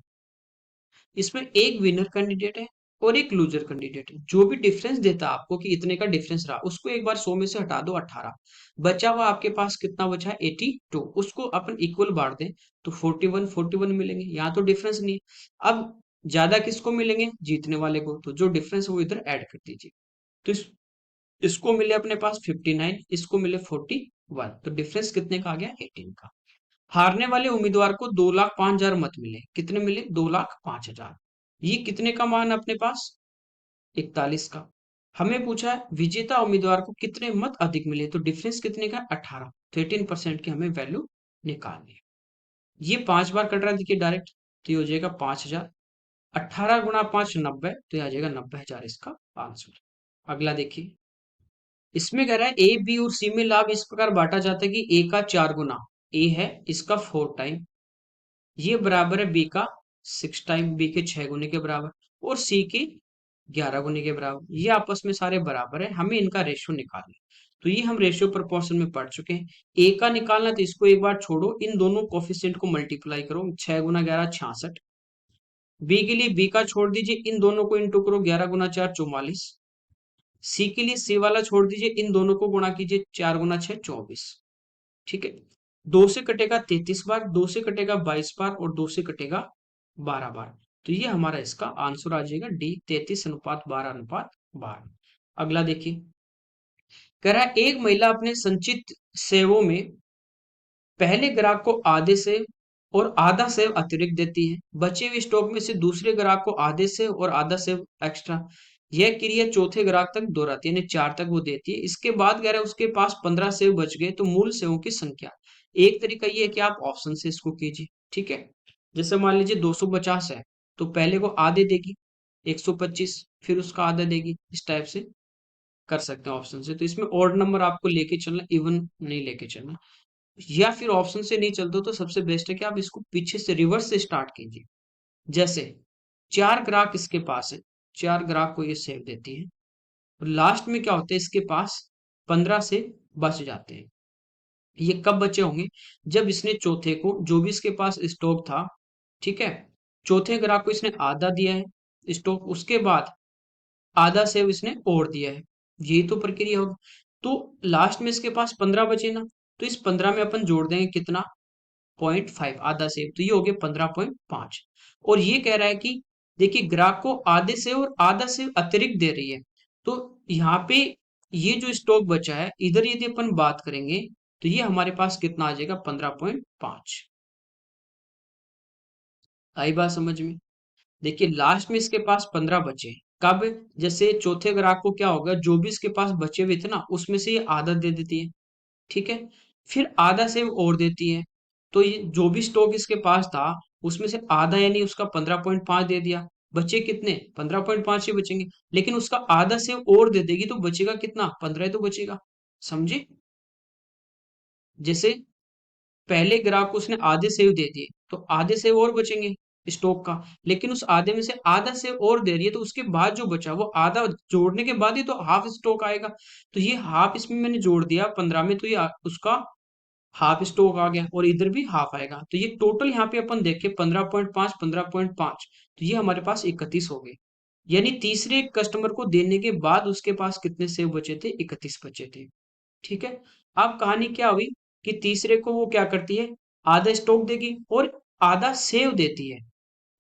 इसमें एक विनर कैंडिडेट है और एक लूजर कैंडिडेट है, जो भी डिफरेंस देता आपको कि इतने का डिफरेंस रहा, उसको एक बार 100 में से हटा दो 18, बचा हुआ आपके पास कितना बचा है 82, उसको अपन इक्वल बांट दें तो 41 41 मिलेंगे, यहाँ तो डिफरेंस नहीं है। अब ज्यादा किसको मिलेंगे, जीतने वाले को, तो जो डिफरेंस है वो इधर ऐड कर दीजिए, तो इसको मिले अपने पास 59, इसको मिले 41, तो डिफरेंस कितने का आ गया 18 का। हारने वाले उम्मीदवार को 2,05,000 मत मिले, कितने मिले 2,05,000, ये कितने का मान है अपने पास 41 का। हमें पूछा है विजेता उम्मीदवार को कितने मत अधिक मिले, तो डिफरेंस कितने का 18, तो 18% की हमें वैल्यू निकालनी है। ये 5 बार कट रहा है देखिए डायरेक्ट, तो ये हो जाएगा 5,000, 18 गुणा 5 90, तो ये आ जाएगा 90,000 इसका आंसर। अगला देखिए, इसमें कह रहा है ए बी और सी में लाभ इस प्रकार बांटा जाता है कि ए का 4 गुना, ए है इसका 4 टाइम, ये बराबर है बी का 6 टाइम, बी के 6 गुने के बराबर, और सी के 11 गुने के बराबर, ये आपस में सारे बराबर है, हमें इनका रेशियो निकालना है। तो ये हम रेशियो प्रोपोर्शन में पढ़ चुके हैं। ए का निकालना, तो इसको एक बार छोड़ो, इन दोनों कोफिशिएंट को मल्टीप्लाई करो, 6 गुना 11 66, बी के लिए बी का छोड़ दीजिए, इन दोनों को इंटू करो, 11 गुना 4 44, सी के लिए सी वाला छोड़ दीजिए, इन दोनों को गुणा कीजिए, 4 गुना 6 24, ठीक है। 2 से कटेगा 33 बार, 2 से कटेगा 22 बार, और 2 से कटेगा 12 बार, तो ये हमारा इसका आंसर आ जाएगा डी, 33:12:12। अगला देखिए, कह रहा है एक महिला अपने संचित सेवों में पहले ग्राहक को आधे सेव और आधा सेव अतिरिक्त देती है, बचे हुए स्टॉक में से दूसरे ग्राहक को आधे सेव और आधा सेव एक्स्ट्रा, यह क्रिया चौथे ग्राहक तक दोहराती है, यानी 4 तक वो देती है। इसके बाद कह रहा है उसके पास 15 सेव बच गए, तो मूल सेवों की संख्या। एक तरीका ये है कि आप ऑप्शन से इसको कीजिए, ठीक है। जैसे मान लीजिए 250 है, तो पहले को आधे देगी 125, फिर उसका आधा देगी, इस टाइप से कर सकते हैं ऑप्शन से। तो इसमें ऑड नंबर आपको लेके चलना, इवन नहीं लेके चलना। या फिर ऑप्शन से नहीं चलते तो सबसे बेस्ट है कि आप इसको पीछे से रिवर्स से स्टार्ट कीजिए। जैसे 4 ग्राहक इसके पास है, 4 ग्राहक को ये सेव देती है, और लास्ट में क्या होता है इसके पास 15 से बच जाते हैं। ये कब बचे होंगे, जब इसने चौथे को, जो भी इसके पास स्टॉक था, ठीक है, चौथे ग्राहक को इसने आधा दिया है स्टॉक, उसके बाद आधा सेव इसने और दिया है, यही तो प्रक्रिया होगी। तो लास्ट में इसके पास 15 बचे ना, तो इस 15 में अपन जोड़ देंगे कितना 0.5, आधा सेव, तो ये हो गया 15.5। और ये कह रहा है कि देखिए ग्राहक को आधे से और आधा सेव अतिरिक्त दे रही है, तो यहाँ पे ये जो स्टॉक बचा है इधर यदि अपन बात करेंगे, तो ये हमारे पास कितना आ जाएगा 15.5। आई बात समझ में। देखिए लास्ट में इसके पास 15 बचे, कब, जैसे चौथे ग्राहक को क्या होगा, जो भी इसके पास बचे हुए थे ना उसमें से ये आधा दे देती है, ठीक है, फिर आधा सेव और देती है, तो ये जो भी स्टॉक इसके पास था उसमें से आधा यानी उसका 15.5 दे दिया, बचे कितने 15.5 ही बचेंगे, लेकिन उसका आधा सेव और दे देगी तो बचेगा कितना 15 तो बचेगा, समझे। जैसे पहले ग्राहक को उसने आधे सेव दे दिए, तो आधे सेव और बचेंगे स्टॉक का, लेकिन उस आधे में से आधा सेव और दे रही है, तो उसके बाद जो बचा वो आधा जोड़ने के बाद ही तो हाफ स्टॉक आएगा, तो ये हाफ इसमें मैंने जोड़ दिया 15 में, तो ये उसका हाफ स्टॉक आ गया, और इधर भी हाफ आएगा, तो ये टोटल यहाँ पे अपन देखें 15.5 15.5, तो ये हमारे पास 31 हो गए, यानी तीसरे कस्टमर को देने के बाद उसके पास कितने सेव बचे थे 31 बचे थे, ठीक है। अब कहानी क्या हुई कि तीसरे को वो क्या करती है, आधा स्टॉक देगी और आधा सेव देती है,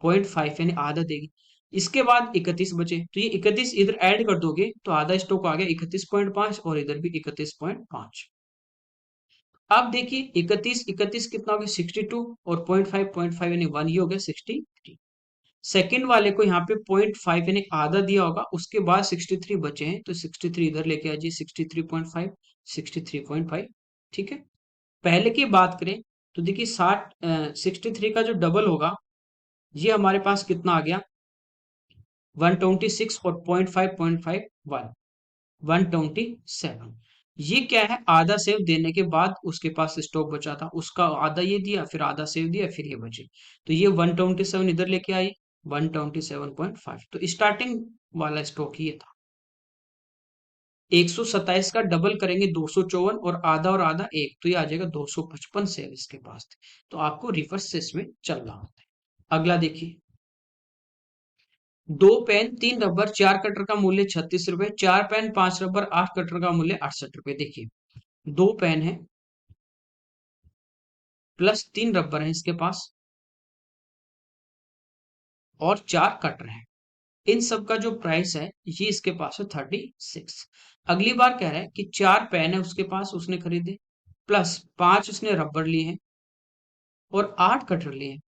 0.5 यानी आधा देगी, इसके बाद 31 बचे, तो ये 31 इधर ऐड कर दोगे तो आधा स्टॉक आ गया 31.5, और इधर भी 31.5। अब देखिए 31 31 कितना हो गया 62, और 0.5 यानी 1 ये हो गया 63। सेकंड वाले को यहाँ पे 0.5 यानी आधा दिया होगा, उसके बाद 63 बचे हैं, तो 63 इधर लेके आ जाइए, 63.5, 63.5। ठीक है। पहले की बात करें तो देखिए 63 का जो डबल होगा, ये हमारे पास कितना आ गया, 126 और 0.5 127। ये क्या है, आधा सेव देने के बाद उसके पास स्टॉक बचा था, उसका आधा ये दिया, फिर आधा सेव दिया, फिर ये बचे, तो ये 127 इधर लेके आई, 127.5। तो स्टार्टिंग वाला स्टॉक ये था। 127 का डबल करेंगे 254, और आधा एक, तो ये आ जाएगा 255 सेव इसके पास थे। तो आपको रिवर्स से इसमें चलना होता है। अगला देखिए, 2 पेन 3 रबर 4 कटर का मूल्य 36 रुपए, 4 पेन 5 रबर 8 कटर का मूल्य 68 रुपए। देखिए 2 पेन है प्लस 3 रबर है इसके पास, और 4 कटर है, इन सब का जो प्राइस है ये इसके पास है 36। अगली बार कह रहा है कि 4 पेन है उसके पास, उसने खरीदे, प्लस 5 उसने रबर लिए हैं, और 8 कटर लिए हैं,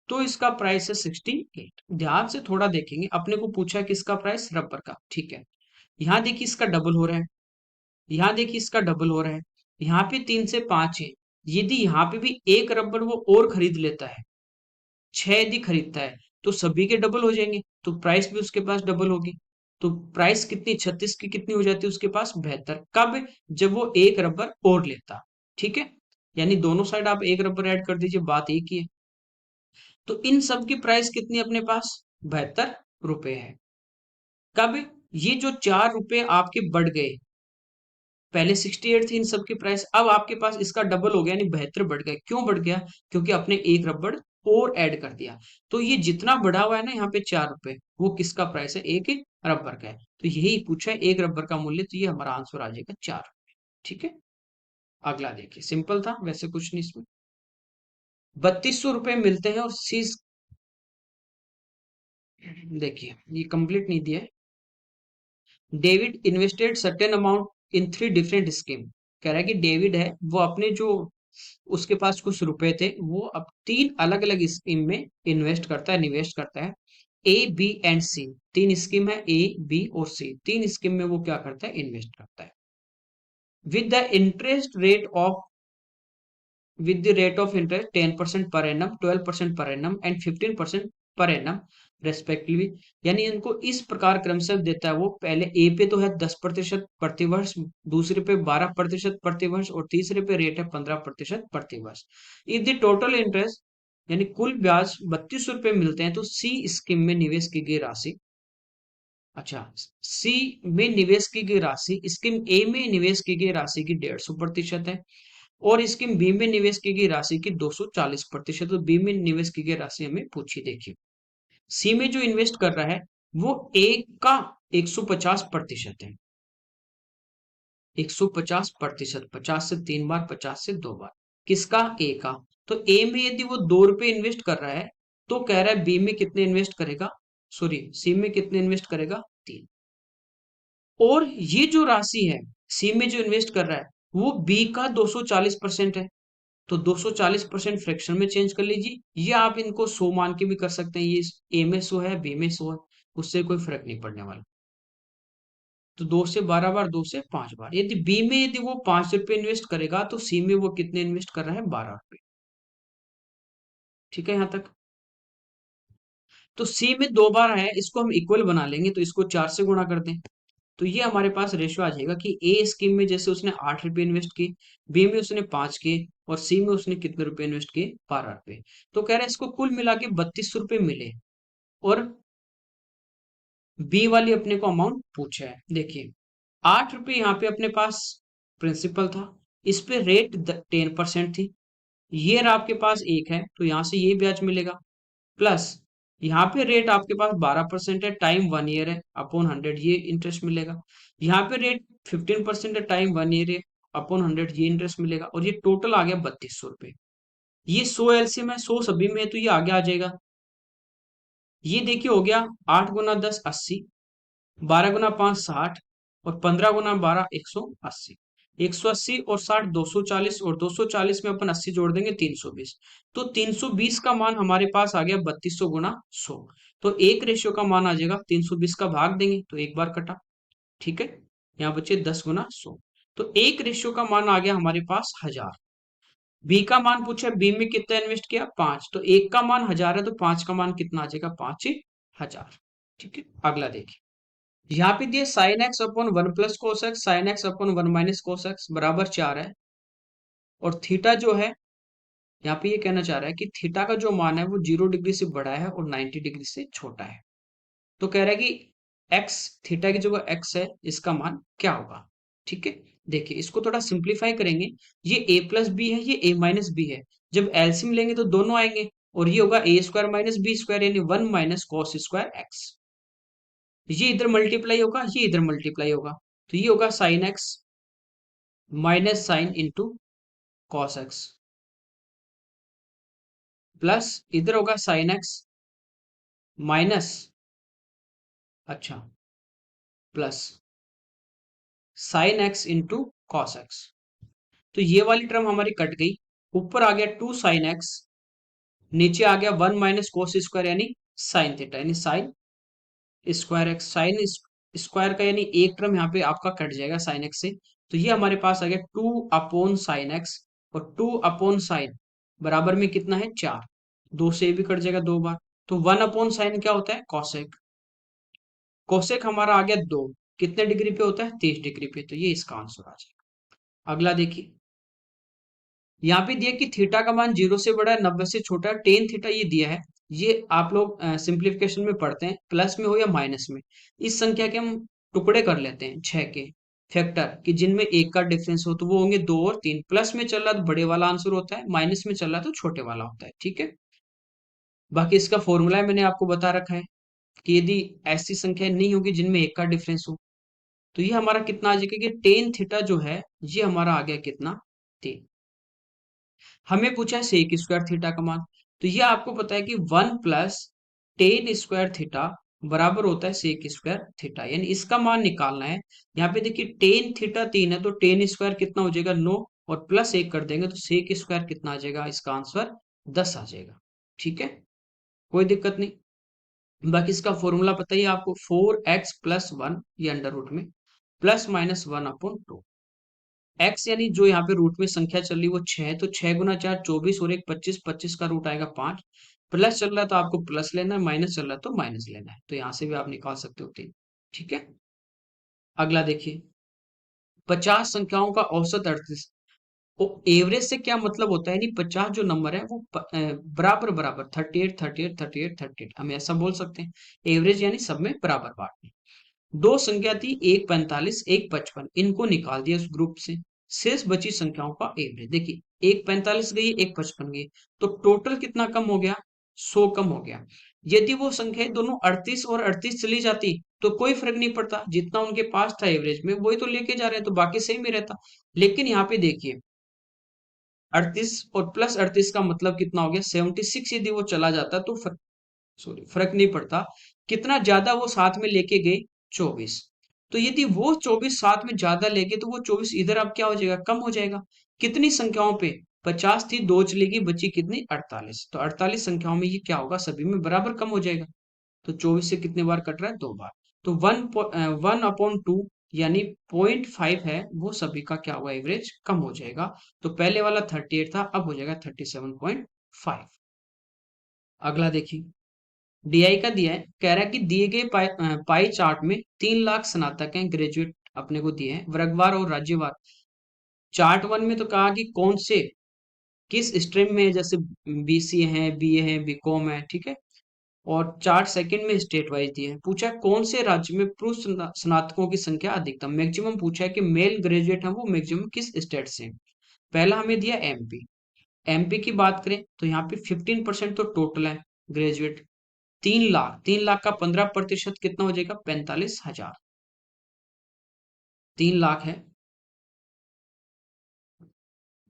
तो इसका प्राइस है 68। ध्यान से थोड़ा देखेंगे, अपने को पूछा है किसका प्राइस, रबर का, ठीक है। यहाँ देखिए इसका डबल हो रहा है, यहाँ देखिए इसका डबल हो रहा है, यहाँ पे 3 से 5 है। यदि यहाँ पे भी एक रबर वो और खरीद लेता है, 6 यदि खरीदता है, तो सभी के डबल हो जाएंगे, तो प्राइस भी उसके पास डबल होगी। तो प्राइस कितनी, 36 की कितनी हो जाती है उसके पास, 72। कब, जब वो एक रबर और लेता। ठीक है, यानी दोनों साइड आप एक रबर ऐड कर दीजिए, बात एक ही है। तो इन सब की प्राइस कितनी अपने पास, 72 रुपए है। कब, ये जो 4 रुपए आपके बढ़ गए, पहले 68 थी इन सब की प्राइस, अब आपके पास इसका डबल हो गया, यानी 72 बढ़ गए। क्यों बढ़ गया, क्योंकि आपने एक रबड़ और ऐड कर दिया। तो ये जितना बढ़ा हुआ है ना यहाँ पे 4 रुपए, वो किसका प्राइस है, एक रबर का है। तो यही पूछा है, एक रबर का मूल्य, तो ये हमारा आंसर आ जाएगा 4 रुपए। ठीक है। अगला देखिए, सिंपल था वैसे, कुछ नहीं इसमें। 3200 रुपए मिलते हैं और सीज, देखिए ये कंप्लीट नहीं दिया है। David invested certain amount in 3 different scheme. कह रहा है कि डेविड है वो अपने जो, उसके पास कुछ रुपए थे, वो अब 3 अलग अलग स्कीम में इन्वेस्ट करता है, निवेश करता है। A, B and C, 3 scheme है, A, B और C, 3 स्कीम में वो क्या करता है, इन्वेस्ट करता है। With the interest rate of, with the rate of interest 10% per annum, 12% per annum and 15% per annum respectively. यानी इनको इस प्रकार क्रमशः देता है वो, पहले ए पे तो है 10% प्रतिवर्ष, दूसरे पे 12% प्रतिवर्ष, और तीसरे पे रेट है 15% प्रतिवर्ष। इफ द टोटल इंटरेस्ट, यानी कुल ब्याज 3200 रुपए मिलते हैं, तो सी स्कीम में निवेश की गई राशि, अच्छा, सी में निवेश की गई राशि, स्कीम ए में निवेश की गई राशि की 150% है, और स्कीम बी में निवेश की गई राशि की 240%। तो बी में निवेश की गई राशि हमें पूछी, देखिए सी में जो इन्वेस्ट कर रहा है वो एक का 150% है, 150%, 50 से 3 बार, 50 से 2 बार, किसका, ए का। तो ए में यदि वो 2 रुपए इन्वेस्ट कर रहा है, तो कह रहा है बी में कितने इन्वेस्ट करेगा, सॉरी सी में कितने इन्वेस्ट करेगा, 3। और ये जो राशि है सी में जो इन्वेस्ट कर रहा है, वो बी का 240% है, तो 240% फ्रैक्शन में चेंज कर लीजिए, ये आप इनको 100 मान के भी कर सकते हैं, ये ए में 100 है, बी में 100 है, उससे कोई फर्क नहीं पड़ने वाला। तो 2 से 12 बार, 2 से 5 बार, यदि बी में यदि वो 5 रुपए इन्वेस्ट करेगा, तो सी में वो कितने इन्वेस्ट कर रहा है, 12 रुपए। ठीक है यहां तक। तो सी में 2 बार है, इसको हम इक्वल बना लेंगे, तो इसको 4 से गुणा कर दें, तो ये हमारे पास रेशियो आ जाएगा कि ए स्कीम में जैसे उसने 8 रुपए इन्वेस्ट किए, बी में उसने 5 किए, और सी में उसने कितने रुपए इन्वेस्ट किए, 12 रुपए। तो कह रहे हैं इसको कुल मिला के 3200 रुपए मिले, और बी वाली अपने को अमाउंट पूछा है। देखिए 8 रुपए यहाँ पे अपने पास प्रिंसिपल था, इस पे रेट 10% थी, ये रहा आपके पास एक है, तो यहाँ से ये ब्याज मिलेगा, प्लस यहाँ पे रेट आपके पास 12% है, टाइम 1 ईयर है, अपॉन 100 ये इंटरेस्ट मिलेगा। यहाँ पे रेट 15% है, टाइम 1 ईयर है, अपॉन 100 ये इंटरेस्ट मिलेगा, और ये टोटल आ गया 3200 रुपए। ये 100 एलसीएम है, 100 सभी में है, तो ये आगे आ जाएगा। ये देखिए हो गया, 8 गुना 10 80, 12 गुना 5 60, और 15 गुना 12 180। 180 और 60 240, और 240 में अपन 80 जोड़ देंगे 320। तो 320 का मान हमारे पास आ गया 3200 गुना 100। तो एक रेशियो का मान आ जाएगा, 320 का भाग देंगे तो एक बार कटा, ठीक है। यहाँ बचे 10 गुना 100। तो एक रेशियो का मान आ गया हमारे पास 1000। बी का मान पूछा, बी में कितना इन्वेस्ट किया 5, तो एक का मान 1000 है तो 5 का मान कितना आ जाएगा 5000। ठीक है, अगला देखिए। यहाँ पे दिए sine x upon 1 plus cos x sine x upon 1 minus cos x बराबर 4 है। और थीटा जो है, यहाँ पे ये कहना चाह रहा है कि थीटा का जो मान है वो 0 डिग्री से बड़ा है और 90 डिग्री से छोटा है। तो कह रहा है कि एक्स, थीटा की जगह एक्स है, इसका मान क्या होगा। ठीक है, देखिए इसको थोड़ा सिंप्लीफाई करेंगे। ये ए प्लस बी है, ये ए माइनस बी है। जब एलसीएम लेंगे तो दोनों आएंगे, और ये होगा ए स्क्वायर माइनस बी स्क्वायर, यानी 1 माइनस कॉस स्क्वायर एक्स। ये इधर मल्टीप्लाई होगा, ये इधर मल्टीप्लाई होगा, तो ये होगा sine x minus sine into cos x, plus इधर होगा साइन एक्स माइनस, अच्छा, plus sine x into cos x. तो ये वाली टर्म हमारी कट गई। ऊपर आ गया 2 sin x, नीचे आ गया 1 माइनस कोस स्क्वायर यानी साइन थीटा, यानी sine square x. Sine square का यानी एक टर्म यहाँ पे आपका कट जाएगा साइन एक्स से। तो ये हमारे पास आ गया 2 अपॉन साइन एक्स, और 2 अपॉन साइन बराबर में कितना है 4, 2 से भी कट जाएगा 2 बार। तो 1 अपॉन साइन क्या होता है कॉसेक। कोसेक हमारा आ गया 2, कितने डिग्री पे होता है 30 डिग्री पे, तो ये इसका आंसर आ जाएगा। अगला देखिए। यहाँ पे दिया कि थीटा का मान 0 से बड़ा है 90 से छोटा है, टेन थीटा ये दिया है। ये आप लोग सिंप्लीफिकेशन में पढ़ते हैं, प्लस में हो या माइनस में। इस संख्या के हम टुकड़े कर लेते हैं 6 के फैक्टर, कि जिनमें एक का डिफरेंस हो, तो वो होंगे 2 और 3। प्लस में चल रहा है तो बड़े वाला आंसर होता है, माइनस में चल रहा है तो छोटे वाला होता है, ठीक है। बाकी इसका फॉर्मूला मैंने आपको बता रखा है, कि यदि ऐसी संख्या नहीं होगी जिनमें एक का डिफरेंस हो, तो ये हमारा कितना आ जाएगा कि टेन थीटा जो है ये हमारा आ गया कितना 3। हमें पूछा है सेक स्क्वायर थीटा का मान। तो ये आपको पता है कि 1 प्लस टेन स्क्वायर थीटा बराबर होता है सेक स्क्वायर थीटा, यानी इसका मान निकालना है। यहाँ पे देखिए टेन थीटा 3 है, तो टेन स्क्वायर कितना हो जाएगा 9, और प्लस 1 कर देंगे तो सेक स्क्वायर कितना आ जाएगा, इसका आंसर 10 आ जाएगा। ठीक है, कोई दिक्कत नहीं। बाकी इसका फॉर्मूला पता ही है आपको, 4x+1 ये अंडर रूट में प्लस माइनस 1/2। एक्स यानी जो यहाँ पे रूट में संख्या चल रही है वो 6 है, तो 6 गुना 4 24, और एक 25, 25 का रूट आएगा 5। प्लस चल रहा है तो आपको प्लस लेना है, माइनस चल रहा है तो माइनस लेना है, तो यहाँ से भी आप निकाल सकते हो 3। ठीक है, अगला देखिए। 50 संख्याओं का औसत 38। वो एवरेज से क्या मतलब होता है, यानी 50 जो नंबर है वो बराबर बराबर 38 38 38 38, हम ऐसा बोल सकते हैं। एवरेज यानी सब में बराबर बांटना। दो संख्या थी, एक 45 एक 55, इनको निकाल दिया उस ग्रुप से। शेष बची संख्याओं का एवरेज देखिए, एक 45 गई एक 55 गई, तो टोटल कितना कम हो गया 100 कम हो गया। यदि वो संख्या दोनों 38 और 38 चली जाती तो कोई फर्क नहीं पड़ता, जितना उनके पास था एवरेज में वही तो लेके जा रहे हैं, तो बाकी सही में रहता। लेकिन यहाँ पे देखिए 38 और प्लस 38 का मतलब कितना हो गया 76, यदि वो चला जाता तो सॉरी फर्क नहीं पड़ता। कितना ज्यादा वो साथ में लेके गए 24। तो यदि वो 24 साथ में ज्यादा लेके तो वो 24 इधर अब क्या हो जाएगा कम हो जाएगा। कितनी संख्याओं पे 50 थी, दो चलेगी, बची कितनी 48, तो 48 संख्याओं में ये क्या होगा सभी में बराबर कम हो जाएगा। तो 24 से कितने बार कट रहा है 2 बार। तो 1/2 यानी 0.5 है, वो सभी का क्या होगा एवरेज कम हो जाएगा। तो पहले वाला 38 था, अब हो जाएगा 37.5। अगला देखिए। डीआई का दिया है, कह रहा है कि दिए गए पाई चार्ट में 3 लाख स्नातक हैं, ग्रेजुएट अपने को दिए हैं, वर्गवार और राज्यवार। चार्ट 1 में तो कहा कि कौन से किस स्ट्रीम में है, जैसे बीसीए है, बीए है, बीकॉम है, ठीक है। और चार्ट सेकंड में स्टेट वाइज दिए हैं। पूछा है कौन से राज्य में पुरुष स्नातकों की संख्या अधिकतम, मैक्सिमम पूछा है कि मेल ग्रेजुएट है वो मैक्सिमम किस स्टेट से हैं। पहला हमें दिया एमपी। एमपी की बात करें तो यहाँ पे 15% तो टोटल है ग्रेजुएट। 3 लाख, 3 लाख का 15% कितना हो जाएगा 45,000। 3 लाख है,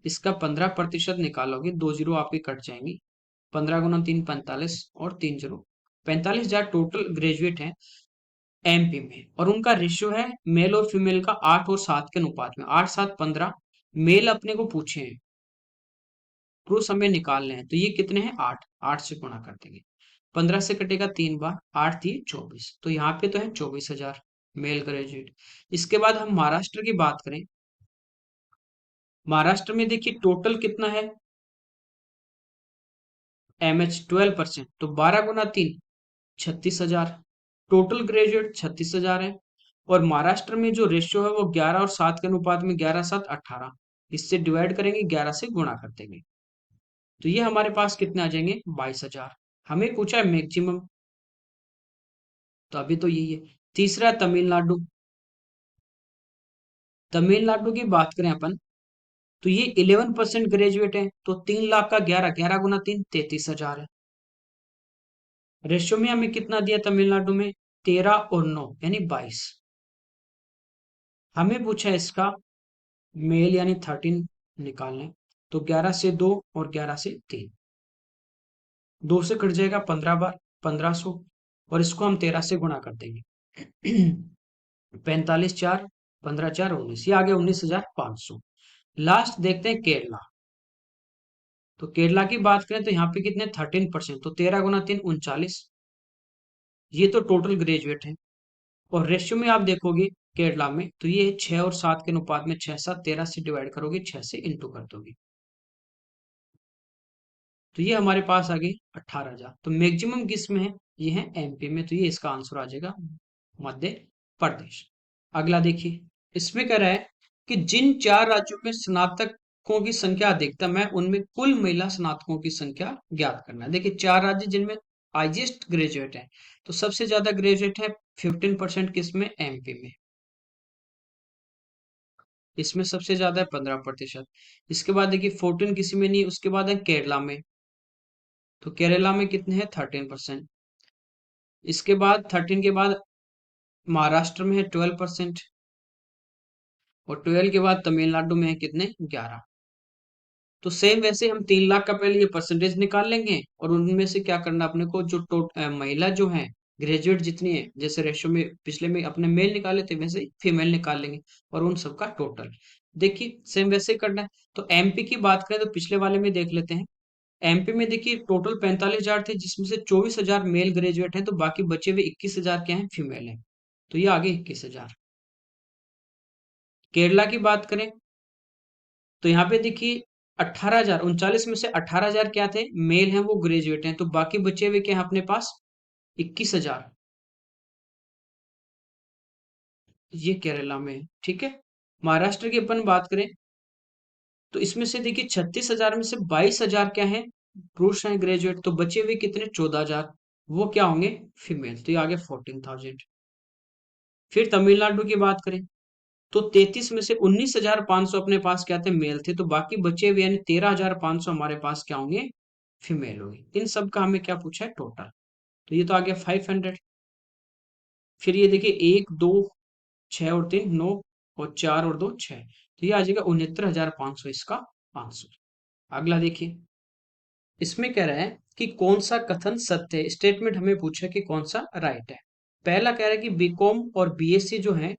इसका 15% निकालोगे, 2 जीरो आपके कट जाएंगी। 15 गुना 3 45, और 3 जीरो 45,000 टोटल ग्रेजुएट हैं। एमपी में, और उनका रेशियो है मेल और फीमेल का 8 और 7 के अनुपात में, 8 7 15। मेल अपने को पूछे हैं, पुरुष हमें निकालने हैं, तो ये कितने हैं 8, 8 से गुणा कर देंगे, 15 से कटेगा 3 बार, 8 3 24, तो यहाँ पे तो है 24,000 मेल ग्रेजुएट। इसके बाद हम महाराष्ट्र की बात करें, महाराष्ट्र में देखिए टोटल कितना है, एमएच 12%, तो 12 × 3 36,000, टोटल ग्रेजुएट 36,000 है। और महाराष्ट्र में जो रेशियो है वो 11 और 7 के अनुपात में, 11 7 18, इससे डिवाइड करेंगे, 11 से गुणा कर देंगे, तो ये हमारे पास कितने आ जाएंगे 22,000। हमें पूछा है मैक्सिमम, तो अभी तो यही है। तीसरा तमिलनाडु, तमिलनाडु की बात करें अपन, तो ये 11% ग्रेजुएट है, तो 3 लाख का 11, 11 × 3 33,000 है। रेशियो में हमें कितना दिया तमिलनाडु में, 13 और 9 यानी 22। हमें पूछा है इसका मेल यानी 13 निकालने, तो 11 से 2 और 11 से 3, 2 से कट जाएगा 15 बार, 1500, और इसको हम 13 से गुणा कर देंगे। 45 4 15 4 19, ये आ गया 19,500। लास्ट देखते हैं केरला, तो केरला की बात करें तो यहाँ पे कितने 13%, तो 13 × 3 39, ये तो टोटल ग्रेजुएट है। और रेशियो में आप देखोगे केरला में, तो ये 6 और 7 के अनुपात में, 6 7 13 से डिवाइड करोगे, 6 से इंटू कर दोगे, तो ये हमारे पास आ गई 18,000। तो मैक्सिमम किस में है, ये है एमपी में, तो ये इसका आंसर आ जाएगा मध्य प्रदेश। अगला देखिए, इसमें कह रहा है कि जिन 4 राज्यों में स्नातकों की संख्या अधिकतम है उनमें कुल महिला स्नातकों की संख्या ज्ञात करना है। देखिए 4 राज्य जिनमें हाईएस्ट ग्रेजुएट है, तो सबसे ज्यादा ग्रेजुएट है 15% किसमें, एमपी में, इसमें सबसे ज्यादा है 15%। इसके बाद देखिए 14 किसी में नहीं है, उसके बाद है केरला में, तो केरला में कितने हैं 13%। इसके बाद 13 के बाद महाराष्ट्र में है 12%, और 12 के बाद तमिलनाडु में है कितने 11। तो सेम वैसे हम 3 लाख का पहले ये परसेंटेज निकाल लेंगे, और उनमें से क्या करना अपने को, जो महिला जो है ग्रेजुएट जितनी है, जैसे रेशो में पिछले में अपने मेल निकाले थे वैसे ही फीमेल निकाल लेंगे, और उन सबका टोटल देखिए सेम वैसे ही करना है। तो एमपी की बात करें तो पिछले वाले में देख लेते हैं, एमपी में देखिए टोटल 45,000 थे, जिसमें से 24,000 मेल ग्रेजुएट हैं, तो बाकी बचे हुए 21,000 क्या हैं फीमेल हैं, तो ये आगे 21,000। केरला की बात करें तो यहाँ पे देखिए 18,000, 39 में से 18,000 क्या थे मेल हैं, वो ग्रेजुएट हैं, तो बाकी बचे हुए क्या हैं अपने पास 21,000, ये केरला में है, ठीक है। महाराष्ट्र की अपन बात करें तो इसमें से देखिए 36,000 में से 22,000 क्या है पुरुष हैं ग्रेजुएट, तो बचे हुए कितने 14,000, वो क्या होंगे फीमेल, तो ये आ गया 14,000। फिर तमिलनाडु की बात करें तो 33 में से 19,500 अपने पास क्या थे मेल थे, तो बाकी बचे हुए यानी 13,500 हमारे पास क्या होंगे फीमेल होगी। इन सब का हमें क्या पूछा है टोटल, तो ये तो आ गया 500। फिर ये देखिए 1 2 6 और 3 9, और 4 और 2 6, तो ये आ जाएगा 69,500 इसका आंसर। अगला देखिए, इसमें कह रहा है कि कौन सा कथन सत्य है, स्टेटमेंट हमें पूछा कि कौन सा राइट है। पहला कह रहा है कि बीकॉम और बीएससी जो है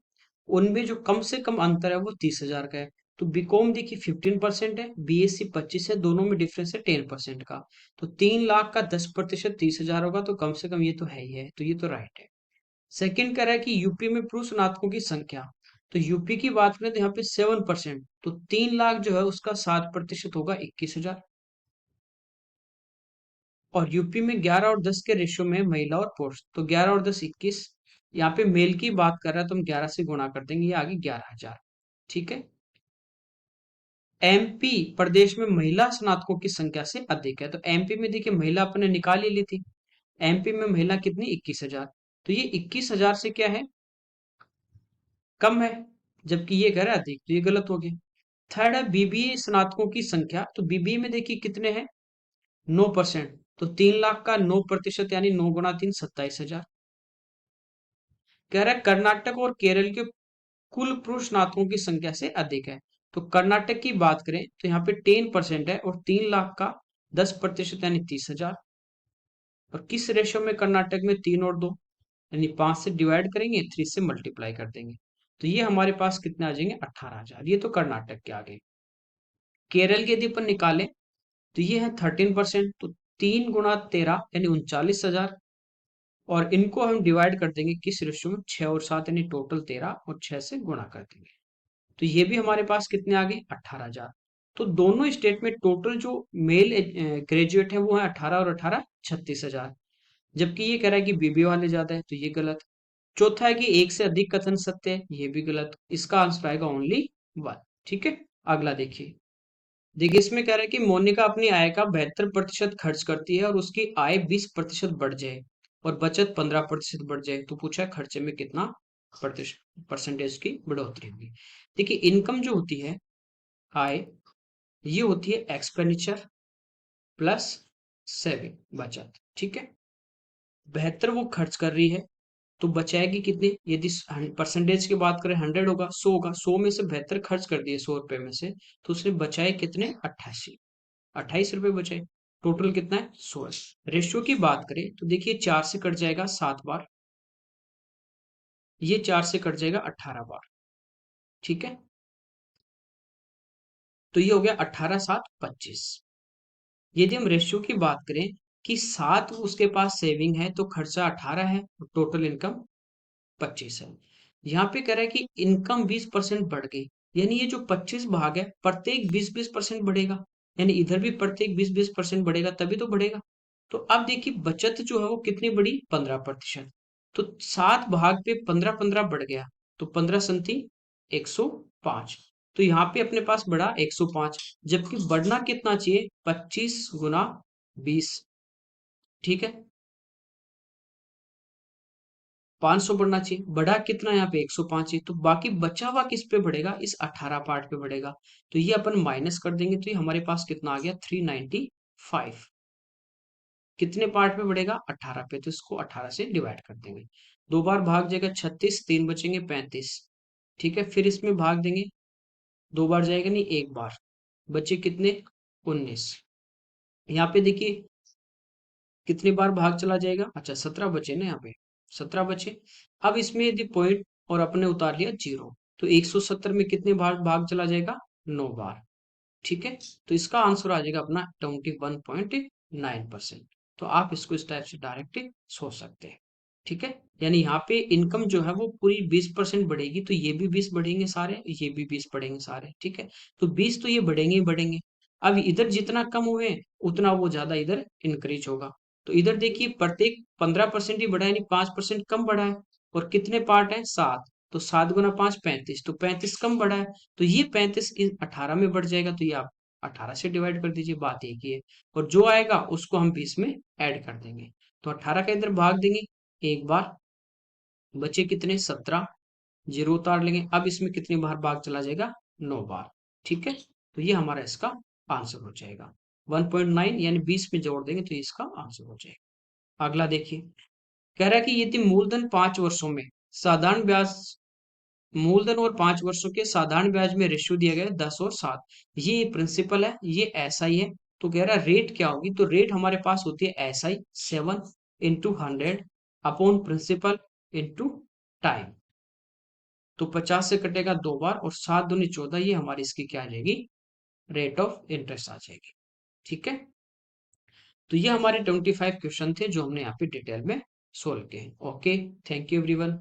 उनमें जो कम से कम अंतर है वो 30,000 का है, तो बीकॉम देखिए 15% है, बीएससी 25 है, दोनों में डिफरेंस है 10% का, तो 3 लाख का 10% 30,000 होगा, तो कम से कम ये तो है ही है, तो ये तो राइट है। सेकंड कह रहा है कि यूपी में पुरुष स्नातकों की संख्या, तो यूपी की बात करें तो यहाँ पे 7%, तो 3 लाख जो है उसका 7% होगा 21,000। और यूपी में 11 और 10 के रेशियो में महिला और पुरुष, तो 11 और 10 21, यहाँ पे मेल की बात कर रहा है तो हम 11 से गुणा कर देंगे, ये आगे 11,000, ठीक है। एमपी प्रदेश में महिला स्नातकों की संख्या से अधिक है, तो एमपी में देखिए महिला अपने निकाल ही ली थी, एमपी में महिला कितनी 21,000, तो ये 21,000 से क्या है कम है, जबकि ये कह रहा है अधिक, तो ये गलत हो गया। थर्ड है बीबीए स्नातकों की संख्या, तो बीबीए में देखिए कितने हैं 9%, तो 3 लाख का 9% यानी 9 × 3 27,000। कह रहा है कर्नाटक और केरल के कुल पुरुष स्नातकों की संख्या से अधिक है, तो कर्नाटक की बात करें तो यहाँ पे 10% है, और 3 लाख का 10% यानी 30,000। और किस रेशो में कर्नाटक में 3 और 2 यानी 5 से डिवाइड करेंगे, 3 से मल्टीप्लाई कर देंगे, तो ये हमारे पास कितने आ जाएंगे, 18,000। ये तो कर्नाटक के आ गए। केरल के यदि अपन निकालें तो ये है 13%, तो 3 गुणा 13 यानी 39,000। और इनको हम डिवाइड कर देंगे किस रेशियो में, 6 और 7, यानी टोटल 13 और 6 से गुणा कर देंगे, तो ये भी हमारे पास कितने आ गए, 18,000। तो दोनों स्टेट में टोटल जो मेल ग्रेजुएट है वो है 18 और 18 36,000। जबकि ये कह रहा है कि बीबी वाले ज्यादा है, तो ये गलत। चौथा है कि एक से अधिक कथन सत्य है, ये भी गलत। इसका आंसर आएगा ओनली 1। ठीक है, अगला देखिए। देखिए इसमें कह रहा है कि मोनिका अपनी आय का 72% खर्च करती है और उसकी आय 20% बढ़ जाए और बचत 15% बढ़ जाए, तो पूछा है खर्चे में कितना परसेंटेज की बढ़ोतरी होगी। देखिए इनकम जो होती है, आय, ये होती है एक्सपेंडिचर प्लस सेविंग, बचत। ठीक है, 72 वो खर्च कर रही है, तो बचाएगी कितने, यदि परसेंटेज की बात करें 100 होगा, 100 होगा, 100 में से 72 खर्च कर दिए 100 रुपए में से, तो उसने बचाए कितने, 88, 28 रुपए बचे। टोटल कितना है, 16। रेशियो की बात करें तो देखिए 4 से कट जाएगा 7 बार, ये 4 से कट जाएगा 18 बार। ठीक है, तो ये हो गया 18 7 25। यदि हम रेशियो की बात करें कि 7 उसके पास सेविंग है, तो खर्चा 18 है, टोटल इनकम 25 है। यहाँ पे कह रहा है कि इनकम 20% बढ़ गई, यानी ये जो 25 भाग है प्रत्येक 20-20% बढ़ेगा, यानी इधर भी प्रत्येक 20-20% बढ़ेगा, तभी तो बढ़ेगा। तो अब देखिए बचत जो है वो कितनी बढ़ी, 15%। तो 7 भाग पे 15-15 बढ़ गया, तो 15 संति 105। तो यहाँ पे अपने पास बढ़ा 105, जबकि बढ़ना कितना चाहिए, 25 गुना 20। ठीक है, 500 बढ़ना चाहिए, बढ़ा कितना यहाँ पे 105 ही, तो बाकी बचा हुआ किस पे बढ़ेगा, इस 18 पार्ट पे बढ़ेगा। तो ये अपन माइनस कर देंगे, तो ये हमारे पास कितना आ गया, 395। कितने पार्ट पे बढ़ेगा, 18 पे, तो इसको 18 से डिवाइड कर देंगे। 2 बार भाग जाएगा 36, 3 बचेंगे 35। ठीक है, फिर इसमें भाग देंगे, 2 बार जाएगा नहीं, 1 बार, बचे कितने, 19। यहाँ पे देखिए कितनी बार भाग चला जाएगा, अच्छा 17 बचे ना यहाँ पे, 17 बचे। अब इसमें यदि पॉइंट और अपने उतार लिया 0, तो 170 में कितने बार भाग चला जाएगा, 9 बार। ठीक है, तो इसका आंसर आ जाएगा अपना 21.9%। तो आप इसको इस टाइप से डायरेक्ट सोच सकते हैं। ठीक है, यानी यहाँ पे इनकम जो है वो पूरी 20% बढ़ेगी, तो ये भी 20 बढ़ेंगे सारे, ये भी 20 बढ़ेंगे सारे। ठीक है, तो 20 तो ये बढ़ेंगे ही बढ़ेंगे। अब इधर जितना कम हुए उतना वो ज्यादा इधर इंक्रीज होगा। तो इधर देखिए प्रत्येक 15% ही बढ़ा है, यानी 5% कम बढ़ा है। और कितने पार्ट है, 7, तो 7 गुना 5 35, तो 35 कम बढ़ा है। तो ये 35 इन 18 में बढ़ जाएगा, तो ये आप 18 से डिवाइड कर दीजिए, बात एक ही है। और जो आएगा उसको हम 20 में ऐड कर देंगे, तो 18 के अंदर भाग देंगे 1 बार, बचे कितने, 17, 0 उतार लेंगे। अब इसमें कितनी बार भाग चला जाएगा, 9 बार। ठीक है, तो ये हमारा इसका आंसर हो जाएगा 1.9, यानी 20 में जोड़ देंगे तो इसका आंसर हो जाएगा। अगला देखिए, कह रहा है कि यदि मूलधन 5 वर्षों में साधारण ब्याज, मूलधन और 5 वर्षों के साधारण ब्याज में रेशियो दिया गया है 10 और 7, ये प्रिंसिपल है, ये ऐसा ही है। तो कह रहा है रेट क्या होगी, तो रेट हमारे पास होती है SI 7 × 100 upon principal into time. तो 50 से कटेगा 2 बार, और 7 दूनी 14, ये हमारी इसकी क्या आ जाएगी, रेट ऑफ इंटरेस्ट आ जाएगी। ठीक है, तो ये हमारे 25 क्वेश्चन थे जो हमने यहाँ पे डिटेल में सोल्व किए। Okay, thank you everyone.